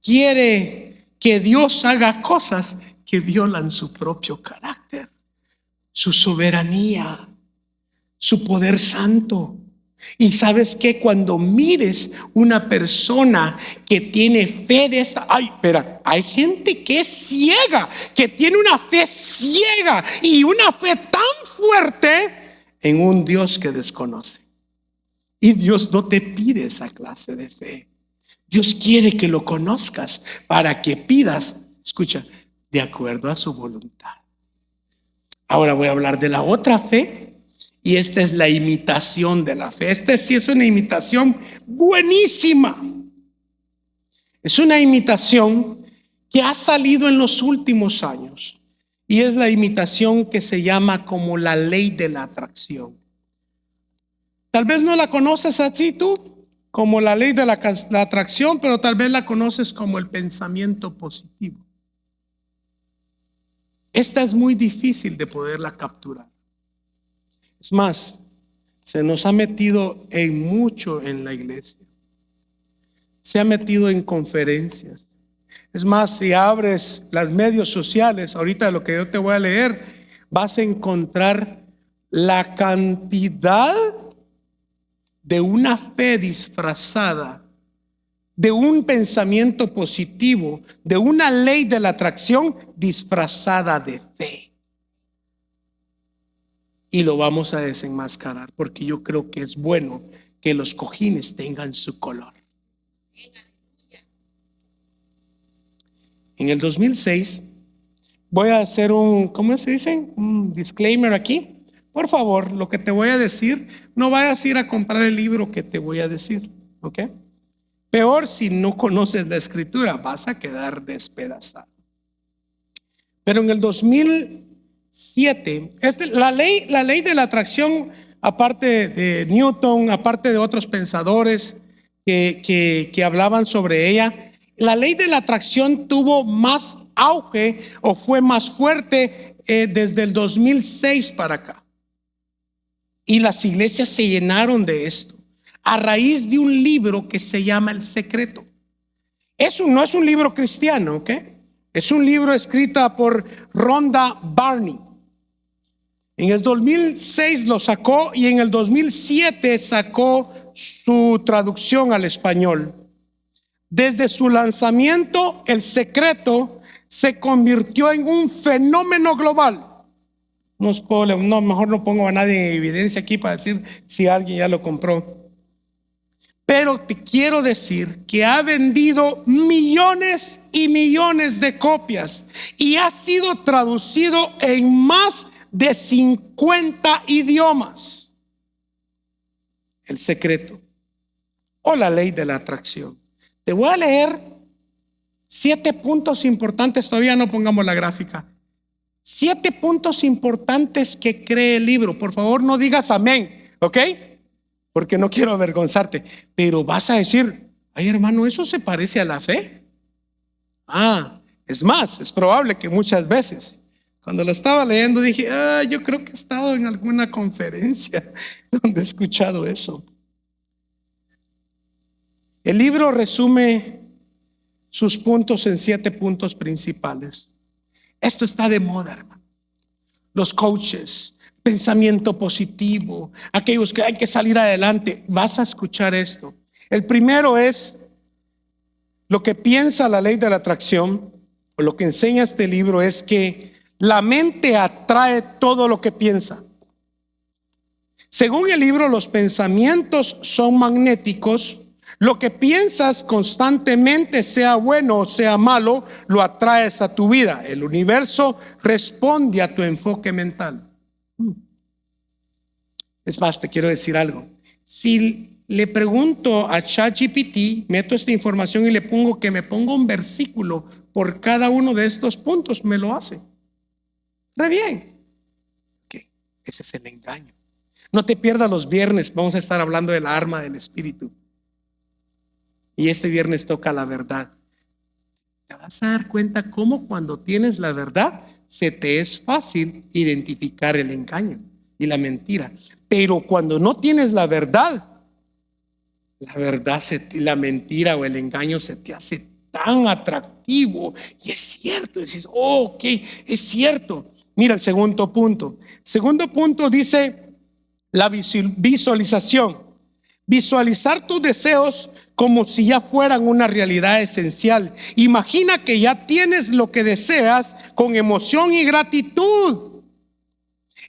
quiere que Dios haga cosas que violan su propio carácter, su soberanía, su poder santo. Y sabes que cuando mires una persona que tiene fe de esta, espera, hay gente que es ciega, que tiene una fe ciega y una fe tan fuerte en un Dios que desconoce. Y Dios no te pide esa clase de fe. Dios quiere que lo conozcas para que pidas, escucha, de acuerdo a su voluntad. Ahora voy a hablar de la otra fe, y esta es la imitación de la fe. Esta sí es una imitación buenísima. Es una imitación que ha salido en los últimos años, y es la imitación que se llama como la ley de la atracción. Tal vez no la conoces así tú, como la ley de la atracción, pero tal vez la conoces como el pensamiento positivo. Esta es muy difícil de poderla capturar. Es más, se nos ha metido en mucho en la iglesia. Se ha metido en conferencias. Es más, si abres los medios sociales, ahorita lo que yo te voy a leer, vas a encontrar la cantidad de una fe disfrazada, de un pensamiento positivo, de una ley de la atracción disfrazada de fe. Y lo vamos a desenmascarar, porque yo creo que es bueno que los cojines tengan su color. En el 2006 voy a hacer ¿cómo se dice? Un disclaimer aquí. Por favor, lo que te voy a decir, no vayas a ir a comprar el libro que te voy a decir, ¿ok? Peor si no conoces la escritura, vas a quedar despedazado. Pero en el 2007, la ley de la atracción, aparte de Newton, aparte de otros pensadores que hablaban sobre ella, la ley de la atracción tuvo más auge o fue más fuerte desde el 2006 para acá. Y las iglesias se llenaron de esto a raíz de un libro que se llama El Secreto. Eso no es un libro cristiano, ¿ok? Es un libro escrito por Rhonda Barney. En el 2006 lo sacó, y en el 2007 sacó su traducción al español. Desde su lanzamiento, El Secreto se convirtió en un fenómeno global. Mejor no pongo a nadie en evidencia aquí para decir si alguien ya lo compró. Pero te quiero decir que ha vendido millones y millones de copias y ha sido traducido en más de 50 idiomas. El Secreto, o la ley de la atracción. Te voy a leer 7 puntos importantes. Todavía no pongamos la gráfica. 7 puntos importantes que cree el libro. Por favor, no digas amén, ¿ok? Porque no quiero avergonzarte. Pero vas a decir, ay hermano, ¿eso se parece a la fe? Es más, es probable que muchas veces, cuando lo estaba leyendo, dije, yo creo que he estado en alguna conferencia donde he escuchado eso. El libro resume sus puntos en 7 puntos principales. Esto está de moda, hermano. Los coaches, pensamiento positivo, aquellos que hay que salir adelante. Vas a escuchar esto. El primero es lo que piensa la ley de la atracción, o lo que enseña este libro, es que la mente atrae todo lo que piensa. Según el libro, los pensamientos son magnéticos. Lo que piensas constantemente, sea bueno o sea malo, lo atraes a tu vida. El universo responde a tu enfoque mental. Es más, te quiero decir algo. Si le pregunto a ChatGPT, meto esta información y le pongo que me ponga un versículo por cada uno de estos puntos, me lo hace. Re bien. ¿Qué? Ese es el engaño. No te pierdas los viernes, vamos a estar hablando de la arma del Espíritu. Y este viernes toca la verdad. Te vas a dar cuenta cómo cuando tienes la verdad, se te es fácil identificar el engaño y la mentira. Pero cuando no tienes la verdad, la mentira o el engaño se te hace tan atractivo. Y es cierto, dices, ok, es cierto. Mira el segundo punto. Segundo punto dice la visualización. Visualizar tus deseos como si ya fueran una realidad esencial. Imagina que ya tienes lo que deseas con emoción y gratitud.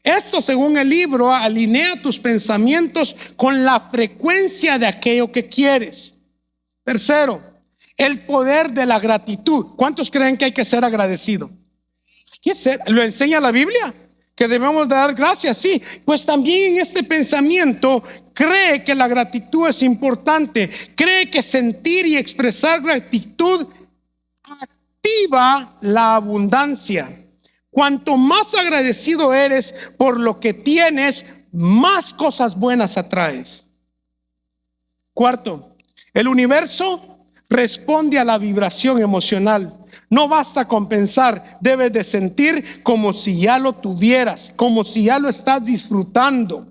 Esto, según el libro, alinea tus pensamientos con la frecuencia de aquello que quieres. Tercero, el poder de la gratitud. ¿Cuántos creen que hay que ser agradecido? ¿Lo enseña la Biblia? que debemos dar gracias, sí, pues también en este pensamiento cree que la gratitud es importante, cree que sentir y expresar gratitud activa la abundancia. Cuanto más agradecido eres por lo que tienes, más cosas buenas atraes. Cuarto, el universo responde a la vibración emocional. No basta con pensar, debes de sentir como si ya lo tuvieras, como si ya lo estás disfrutando.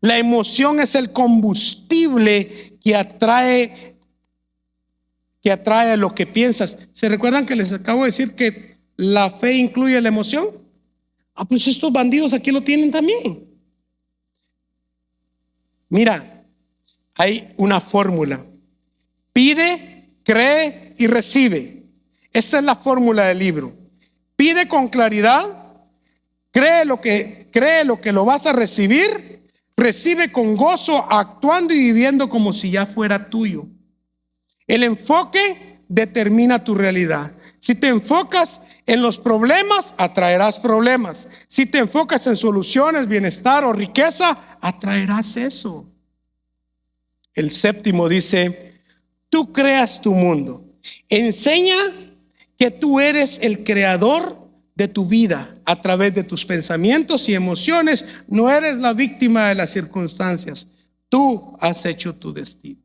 La emoción es el combustible que atrae lo que piensas. ¿Se recuerdan que les acabo de decir que la fe incluye la emoción? Pues estos bandidos aquí lo tienen también. Mira, hay una fórmula: pide, cree y recibe. Esta es la fórmula del libro. Pide con claridad, cree lo que lo vas a recibir, recibe con gozo, actuando y viviendo como si ya fuera tuyo. El enfoque determina tu realidad. Si te enfocas en los problemas, atraerás problemas. Si te enfocas en soluciones, bienestar o riqueza, atraerás eso. El séptimo dice: tú creas tu mundo. Enseña que tú eres el creador de tu vida a través de tus pensamientos y emociones. No eres la víctima de las circunstancias. Tú has hecho tu destino.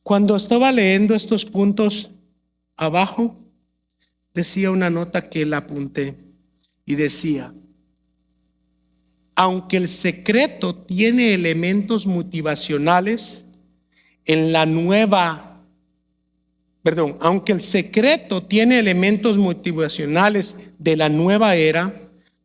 Cuando estaba leyendo estos puntos abajo, decía una nota que la apunté y decía: aunque el secreto tiene elementos motivacionales aunque el secreto tiene elementos motivacionales de la nueva era,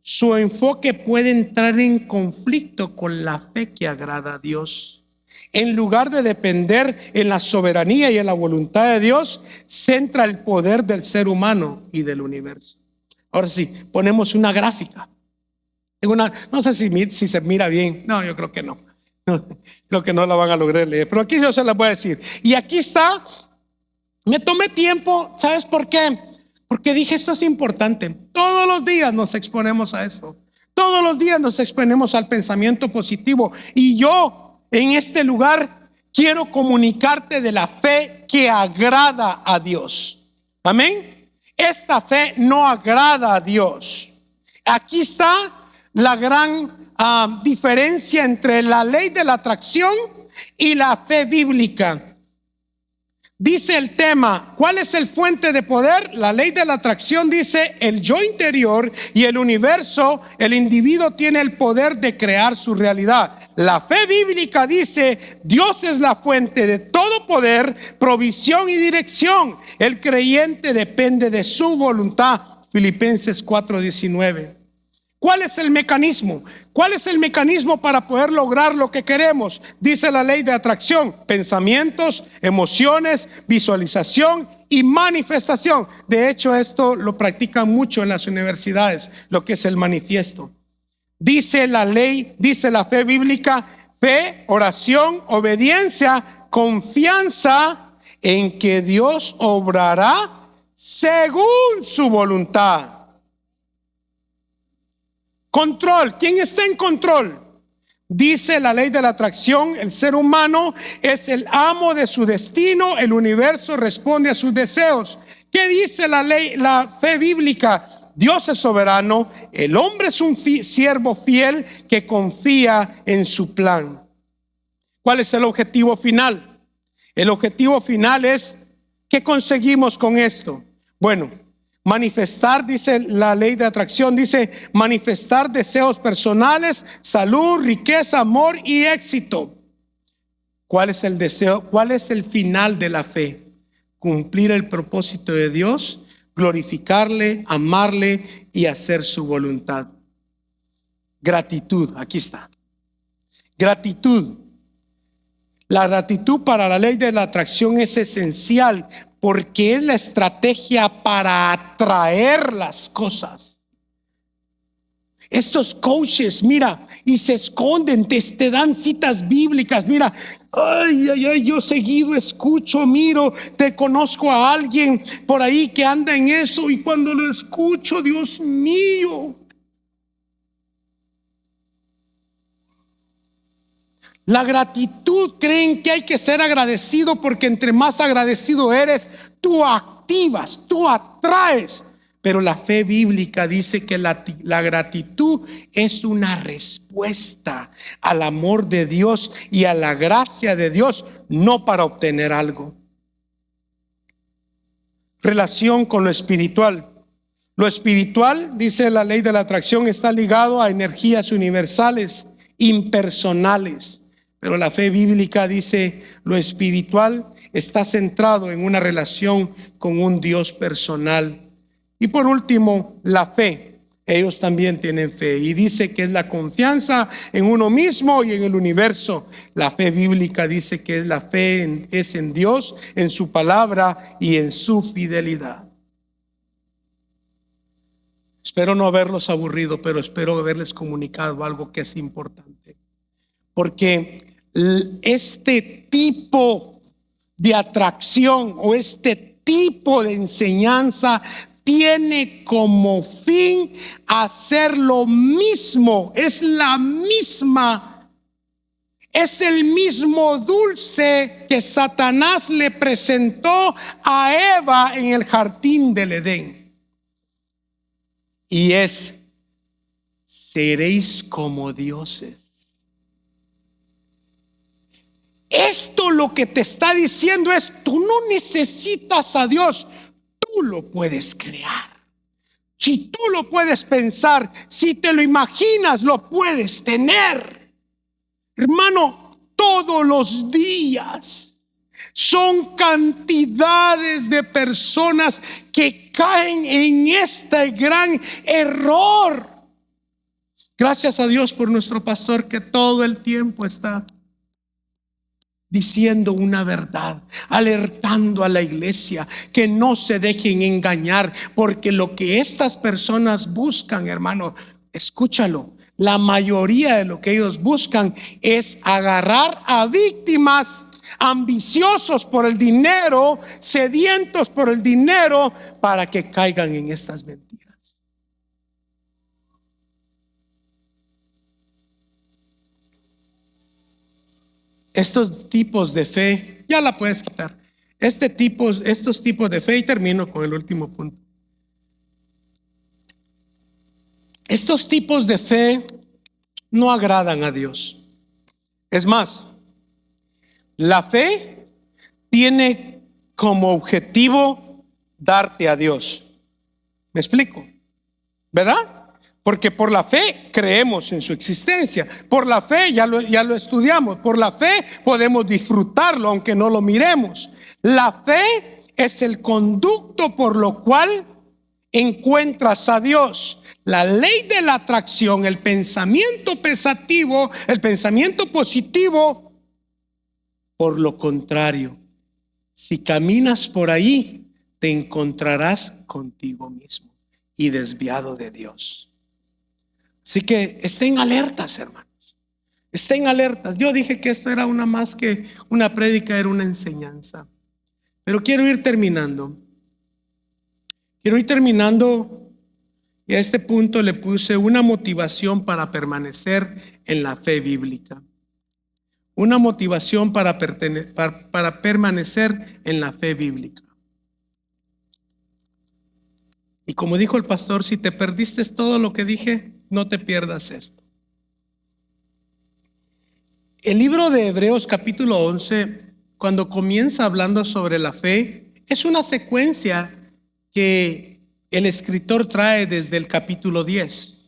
su enfoque puede entrar en conflicto con la fe que agrada a Dios. En lugar de depender en la soberanía y en la voluntad de Dios, centra el poder del ser humano y del universo. Ahora sí, ponemos una gráfica. No sé si se mira bien. No, yo creo que no. Creo que no la van a lograr leer. Pero aquí yo se la voy a decir. Y aquí está. Me tomé tiempo. ¿Sabes por qué? Porque dije, esto es importante. Todos los días nos exponemos a esto. Todos los días nos exponemos al pensamiento positivo. Y yo en este lugar quiero comunicarte de la fe que agrada a Dios. Amén. Esta fe no agrada a Dios. Aquí está la gran diferencia entre la ley de la atracción y la fe bíblica. Dice el tema: ¿cuál es el fuente de poder? La ley de la atracción dice el yo interior, y el universo, el individuo tiene el poder de crear su realidad. La fe bíblica dice: Dios es la fuente de todo poder, provisión y dirección. El creyente depende de su voluntad. Filipenses 4:19. ¿Cuál es el mecanismo? ¿Cuál es el mecanismo para poder lograr lo que queremos? Dice la ley de atracción: pensamientos, emociones, visualización y manifestación. De hecho, esto lo practican mucho en las universidades, lo que es el manifiesto. Dice la ley, dice la fe bíblica: fe, oración, obediencia, confianza en que Dios obrará según su voluntad. Control. ¿Quién está en control? Dice la ley de la atracción: el ser humano es el amo de su destino, el universo responde a sus deseos. ¿Qué dice la ley, la fe bíblica? Dios es soberano, el hombre es un siervo fiel que confía en su plan. ¿Cuál es el objetivo final? El objetivo final es: ¿qué conseguimos con esto? Bueno, manifestar, dice la ley de atracción, dice manifestar deseos personales, salud, riqueza, amor y éxito. ¿Cuál es el deseo? ¿Cuál es el final de la fe? Cumplir el propósito de Dios, glorificarle, amarle y hacer su voluntad. Gratitud, aquí está. Gratitud. La gratitud para la ley de la atracción es esencial, porque es la estrategia para atraer las cosas. Estos coaches, mira, y se esconden, te dan citas bíblicas. Mira, yo seguido escucho, miro, te conozco a alguien por ahí que anda en eso, y cuando lo escucho, Dios mío, La gratitud, creen que hay que ser agradecido porque entre más agradecido eres, tú activas, tú atraes. Pero la fe bíblica dice que la gratitud es una respuesta al amor de Dios y a la gracia de Dios, no para obtener algo. Relación con lo espiritual. Lo espiritual, dice la ley de la atracción, está ligado a energías universales, impersonales. Pero la fe bíblica dice lo espiritual está centrado en una relación con un Dios personal. Y por último, la fe. Ellos también tienen fe y dice que es la confianza en uno mismo y en el universo. La fe bíblica dice que la fe es en Dios, en su palabra y en su fidelidad. Espero no haberlos aburrido, pero espero haberles comunicado algo que es importante. Porque este tipo de atracción o este tipo de enseñanza tiene como fin hacer lo mismo, es la misma, es el mismo dulce que Satanás le presentó a Eva en el jardín del Edén. Y es: seréis como dioses. Esto lo que te está diciendo es: tú no necesitas a Dios, tú lo puedes crear. Si tú lo puedes pensar, si te lo imaginas, lo puedes tener. Hermano, todos los días son cantidades de personas que caen en este gran error. Gracias a Dios por nuestro pastor que todo el tiempo está diciendo una verdad, alertando a la iglesia que no se dejen engañar, porque lo que estas personas buscan, hermano, escúchalo, la mayoría de lo que ellos buscan es agarrar a víctimas ambiciosos por el dinero, sedientos por el dinero, para que caigan en estas mentiras. Estos tipos de fe, ya la puedes quitar. Estos tipos de fe, y termino con el último punto. Estos tipos de fe no agradan a Dios. Es más, la fe tiene como objetivo darte a Dios. ¿Me explico? ¿Verdad? Porque por la fe creemos en su existencia. Por la fe ya lo estudiamos. Por la fe podemos disfrutarlo aunque no lo miremos. La fe es el conducto por lo cual encuentras a Dios. La ley de la atracción, el pensamiento pensativo, el pensamiento positivo. Por lo contrario, si caminas por ahí, te encontrarás contigo mismo y desviado de Dios. Así que estén alertas, hermanos. Estén alertas. Yo dije que esto era una más que una prédica, era una enseñanza. Pero quiero ir terminando. Y a este punto le puse una motivación para permanecer en la fe bíblica. Una motivación para permanecer en la fe bíblica. Y como dijo el pastor, si te perdiste todo lo que dije, no te pierdas esto. El libro de Hebreos capítulo 11, cuando comienza hablando sobre la fe, es una secuencia que el escritor trae desde el capítulo 10.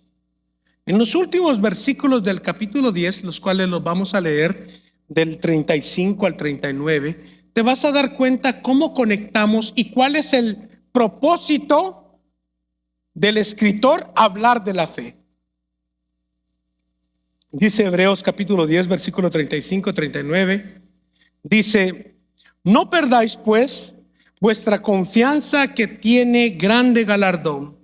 En los últimos versículos del capítulo 10, los cuales los vamos a leer del 35 al 39, te vas a dar cuenta cómo conectamos y cuál es el propósito del escritor hablar de la fe. Dice Hebreos capítulo 10, versículo 35, 39. Dice: no perdáis pues vuestra confianza, que tiene grande galardón,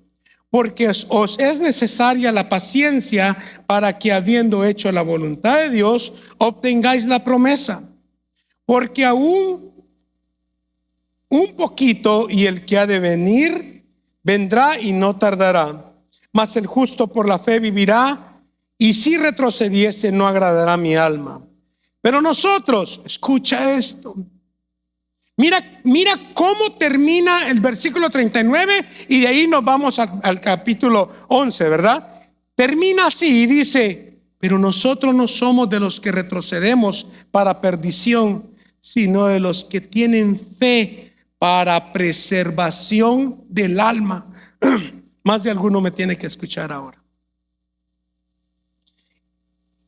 porque os es necesaria la paciencia, para que, habiendo hecho la voluntad de Dios, obtengáis la promesa. Porque aún un poquito, y el que ha de venir vendrá y no tardará. Mas el justo por la fe vivirá, y si retrocediese no agradará a mi alma. Pero nosotros, escucha esto. Mira cómo termina el versículo 39 y de ahí nos vamos al capítulo 11, ¿verdad? Termina así y dice: pero nosotros no somos de los que retrocedemos para perdición, sino de los que tienen fe para preservación del alma. Más de alguno me tiene que escuchar ahora.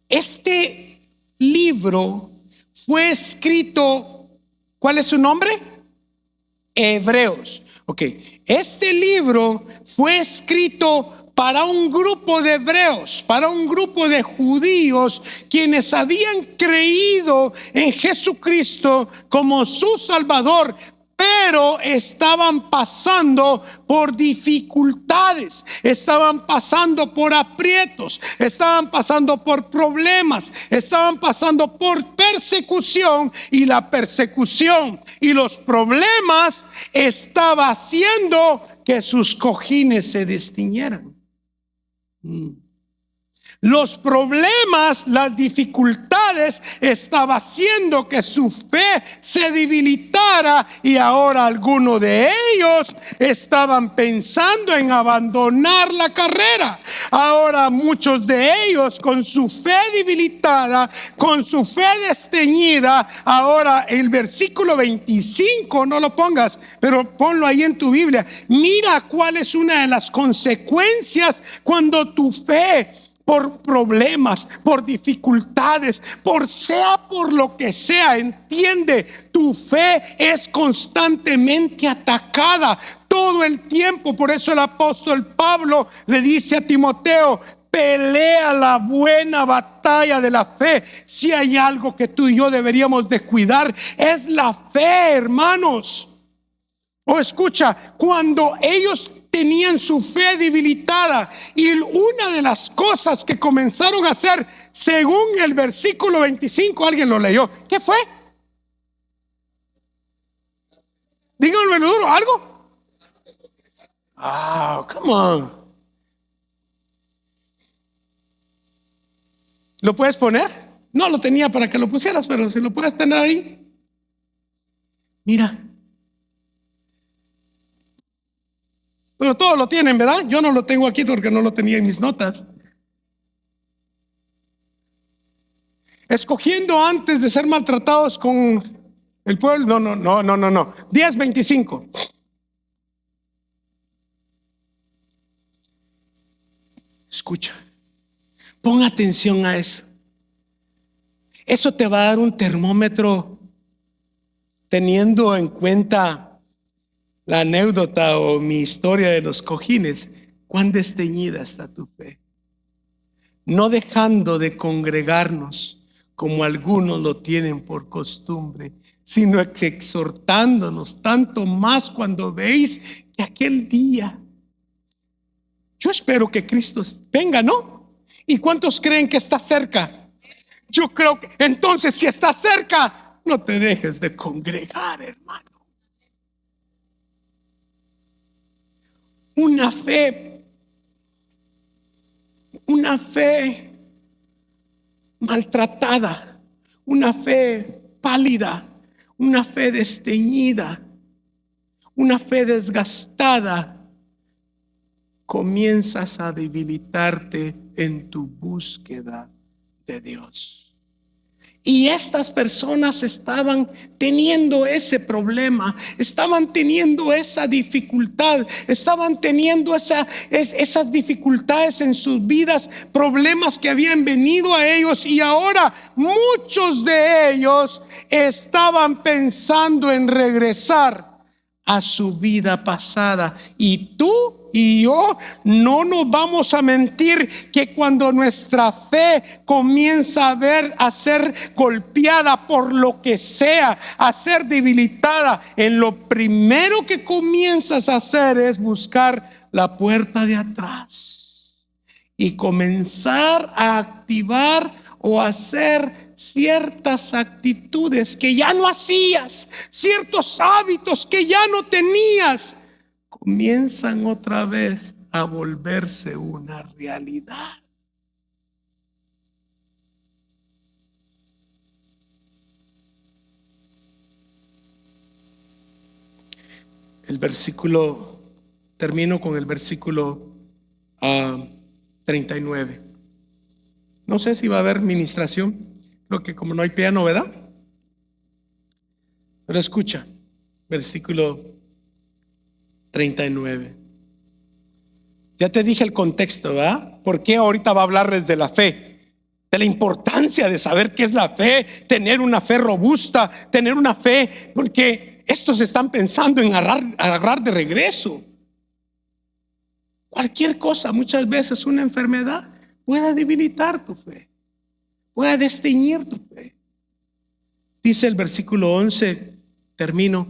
Este libro fue escrito, ¿cuál es su nombre? Hebreos. Ok, este libro fue escrito para un grupo de hebreos, para un grupo de judíos quienes habían creído en Jesucristo como su Salvador, pero estaban pasando por dificultades, estaban pasando por aprietos, estaban pasando por problemas, estaban pasando por persecución, y la persecución y los problemas estaba haciendo que sus cojines se destiñeran. Los problemas, las dificultades estaba haciendo que su fe se debilitara, y ahora algunos de ellos estaban pensando en abandonar la carrera. Ahora muchos de ellos, con su fe debilitada, con su fe desteñida, ahora el versículo 25, no lo pongas, pero ponlo ahí en tu Biblia. Mira cuál es una de las consecuencias cuando tu fe, por problemas, por dificultades, por lo que sea, entiende, tu fe es constantemente atacada todo el tiempo. Por eso el apóstol Pablo le dice a Timoteo: pelea la buena batalla de la fe. Si hay algo que tú y yo deberíamos de cuidar, es la fe, hermanos. O escucha, cuando ellos tenían su fe debilitada, y una de las cosas que comenzaron a hacer, según el versículo 25, alguien lo leyó, ¿qué fue? Díganlo duro, ¿algo? Come on. ¿Lo puedes poner? No lo tenía para que lo pusieras, pero si lo puedes tener ahí. Mira. Pero todos lo tienen, ¿verdad? Yo no lo tengo aquí porque no lo tenía en mis notas. Escogiendo antes de ser maltratados con el pueblo. No. 10:25. Escucha, pon atención a eso. Eso te va a dar un termómetro, teniendo en cuenta la anécdota o mi historia de los cojines. Cuán desteñida está tu fe. No dejando de congregarnos como algunos lo tienen por costumbre, sino exhortándonos tanto más cuando veis que aquel día. Yo espero que Cristo venga, ¿no? ¿Y cuántos creen que está cerca? Yo creo que entonces, si está cerca, no te dejes de congregar, hermano. Una fe maltratada, una fe pálida, una fe desteñida, una fe desgastada, comienzas a debilitarte en tu búsqueda de Dios. Y estas personas estaban teniendo ese problema, estaban teniendo esa dificultad, estaban teniendo esas dificultades en sus vidas, problemas que habían venido a ellos, y ahora muchos de ellos estaban pensando en regresar a su vida pasada. Y tú y yo no nos vamos a mentir que cuando nuestra fe comienza a ser golpeada por lo que sea, a ser debilitada, en lo primero que comienzas a hacer es buscar la puerta de atrás y comenzar a activar o hacer ciertas actitudes que ya no hacías, ciertos hábitos que ya no tenías, comienzan otra vez a volverse una realidad. el versículo, termino con el versículo 39. No sé si va a haber ministración, creo que como no hay piano, ¿verdad? Pero escucha, versículo 39. Ya te dije el contexto, ¿verdad? ¿Por qué ahorita va a hablarles de la fe? De la importancia de saber qué es la fe, tener una fe robusta, tener una fe, porque estos están pensando en agarrar de regreso. Cualquier cosa, muchas veces una enfermedad puede debilitar tu fe, puede desteñir tu fe. Dice el versículo 11, termino,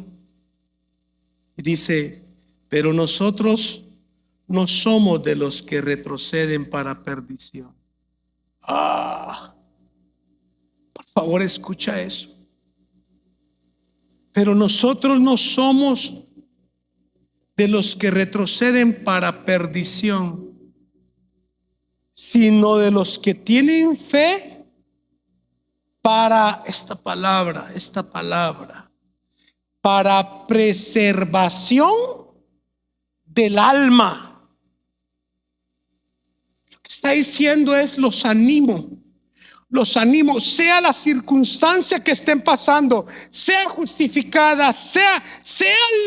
y dice: pero nosotros no somos de los que retroceden para perdición. Por favor, escucha eso. Pero nosotros no somos de los que retroceden para perdición, sino de los que tienen fe para esta palabra, para preservación del alma. Lo que está diciendo es: los animo, sea la circunstancia que estén pasando, sea justificada, sea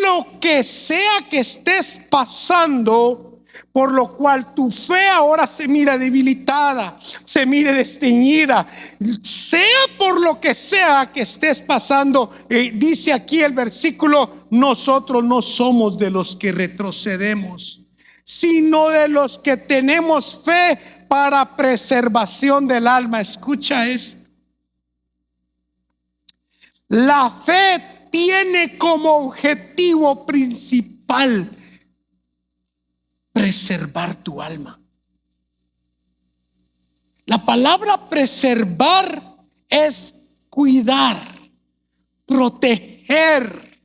lo que sea que estés pasando, por lo cual tu fe ahora se mira debilitada, se mire desteñida, sea por lo que sea que estés pasando. Dice aquí el versículo: nosotros no somos de los que retrocedemos, sino de los que tenemos fe para preservación del alma. Escucha esto: la fe tiene como objetivo principal preservar tu alma. La palabra preservar es cuidar, proteger,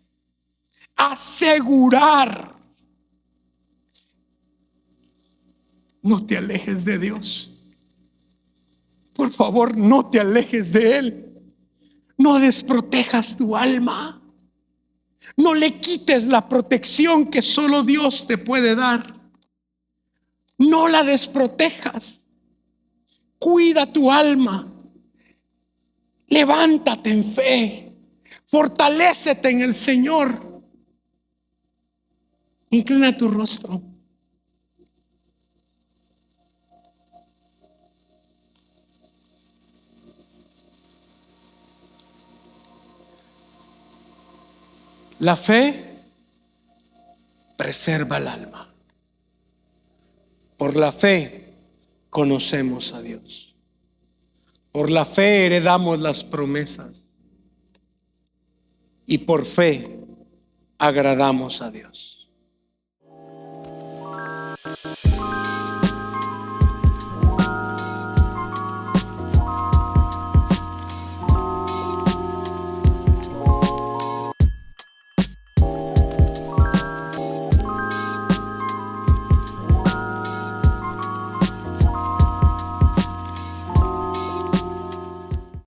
asegurar. No te alejes de Dios. Por favor, no te alejes de Él. No desprotejas tu alma. No le quites la protección que solo Dios te puede dar. No la desprotejas. Cuida tu alma. Levántate en fe. Fortalécete en el Señor. Inclina tu rostro. La fe preserva el alma. Por la fe conocemos a Dios. Por la fe heredamos las promesas. Y por fe agradamos a Dios.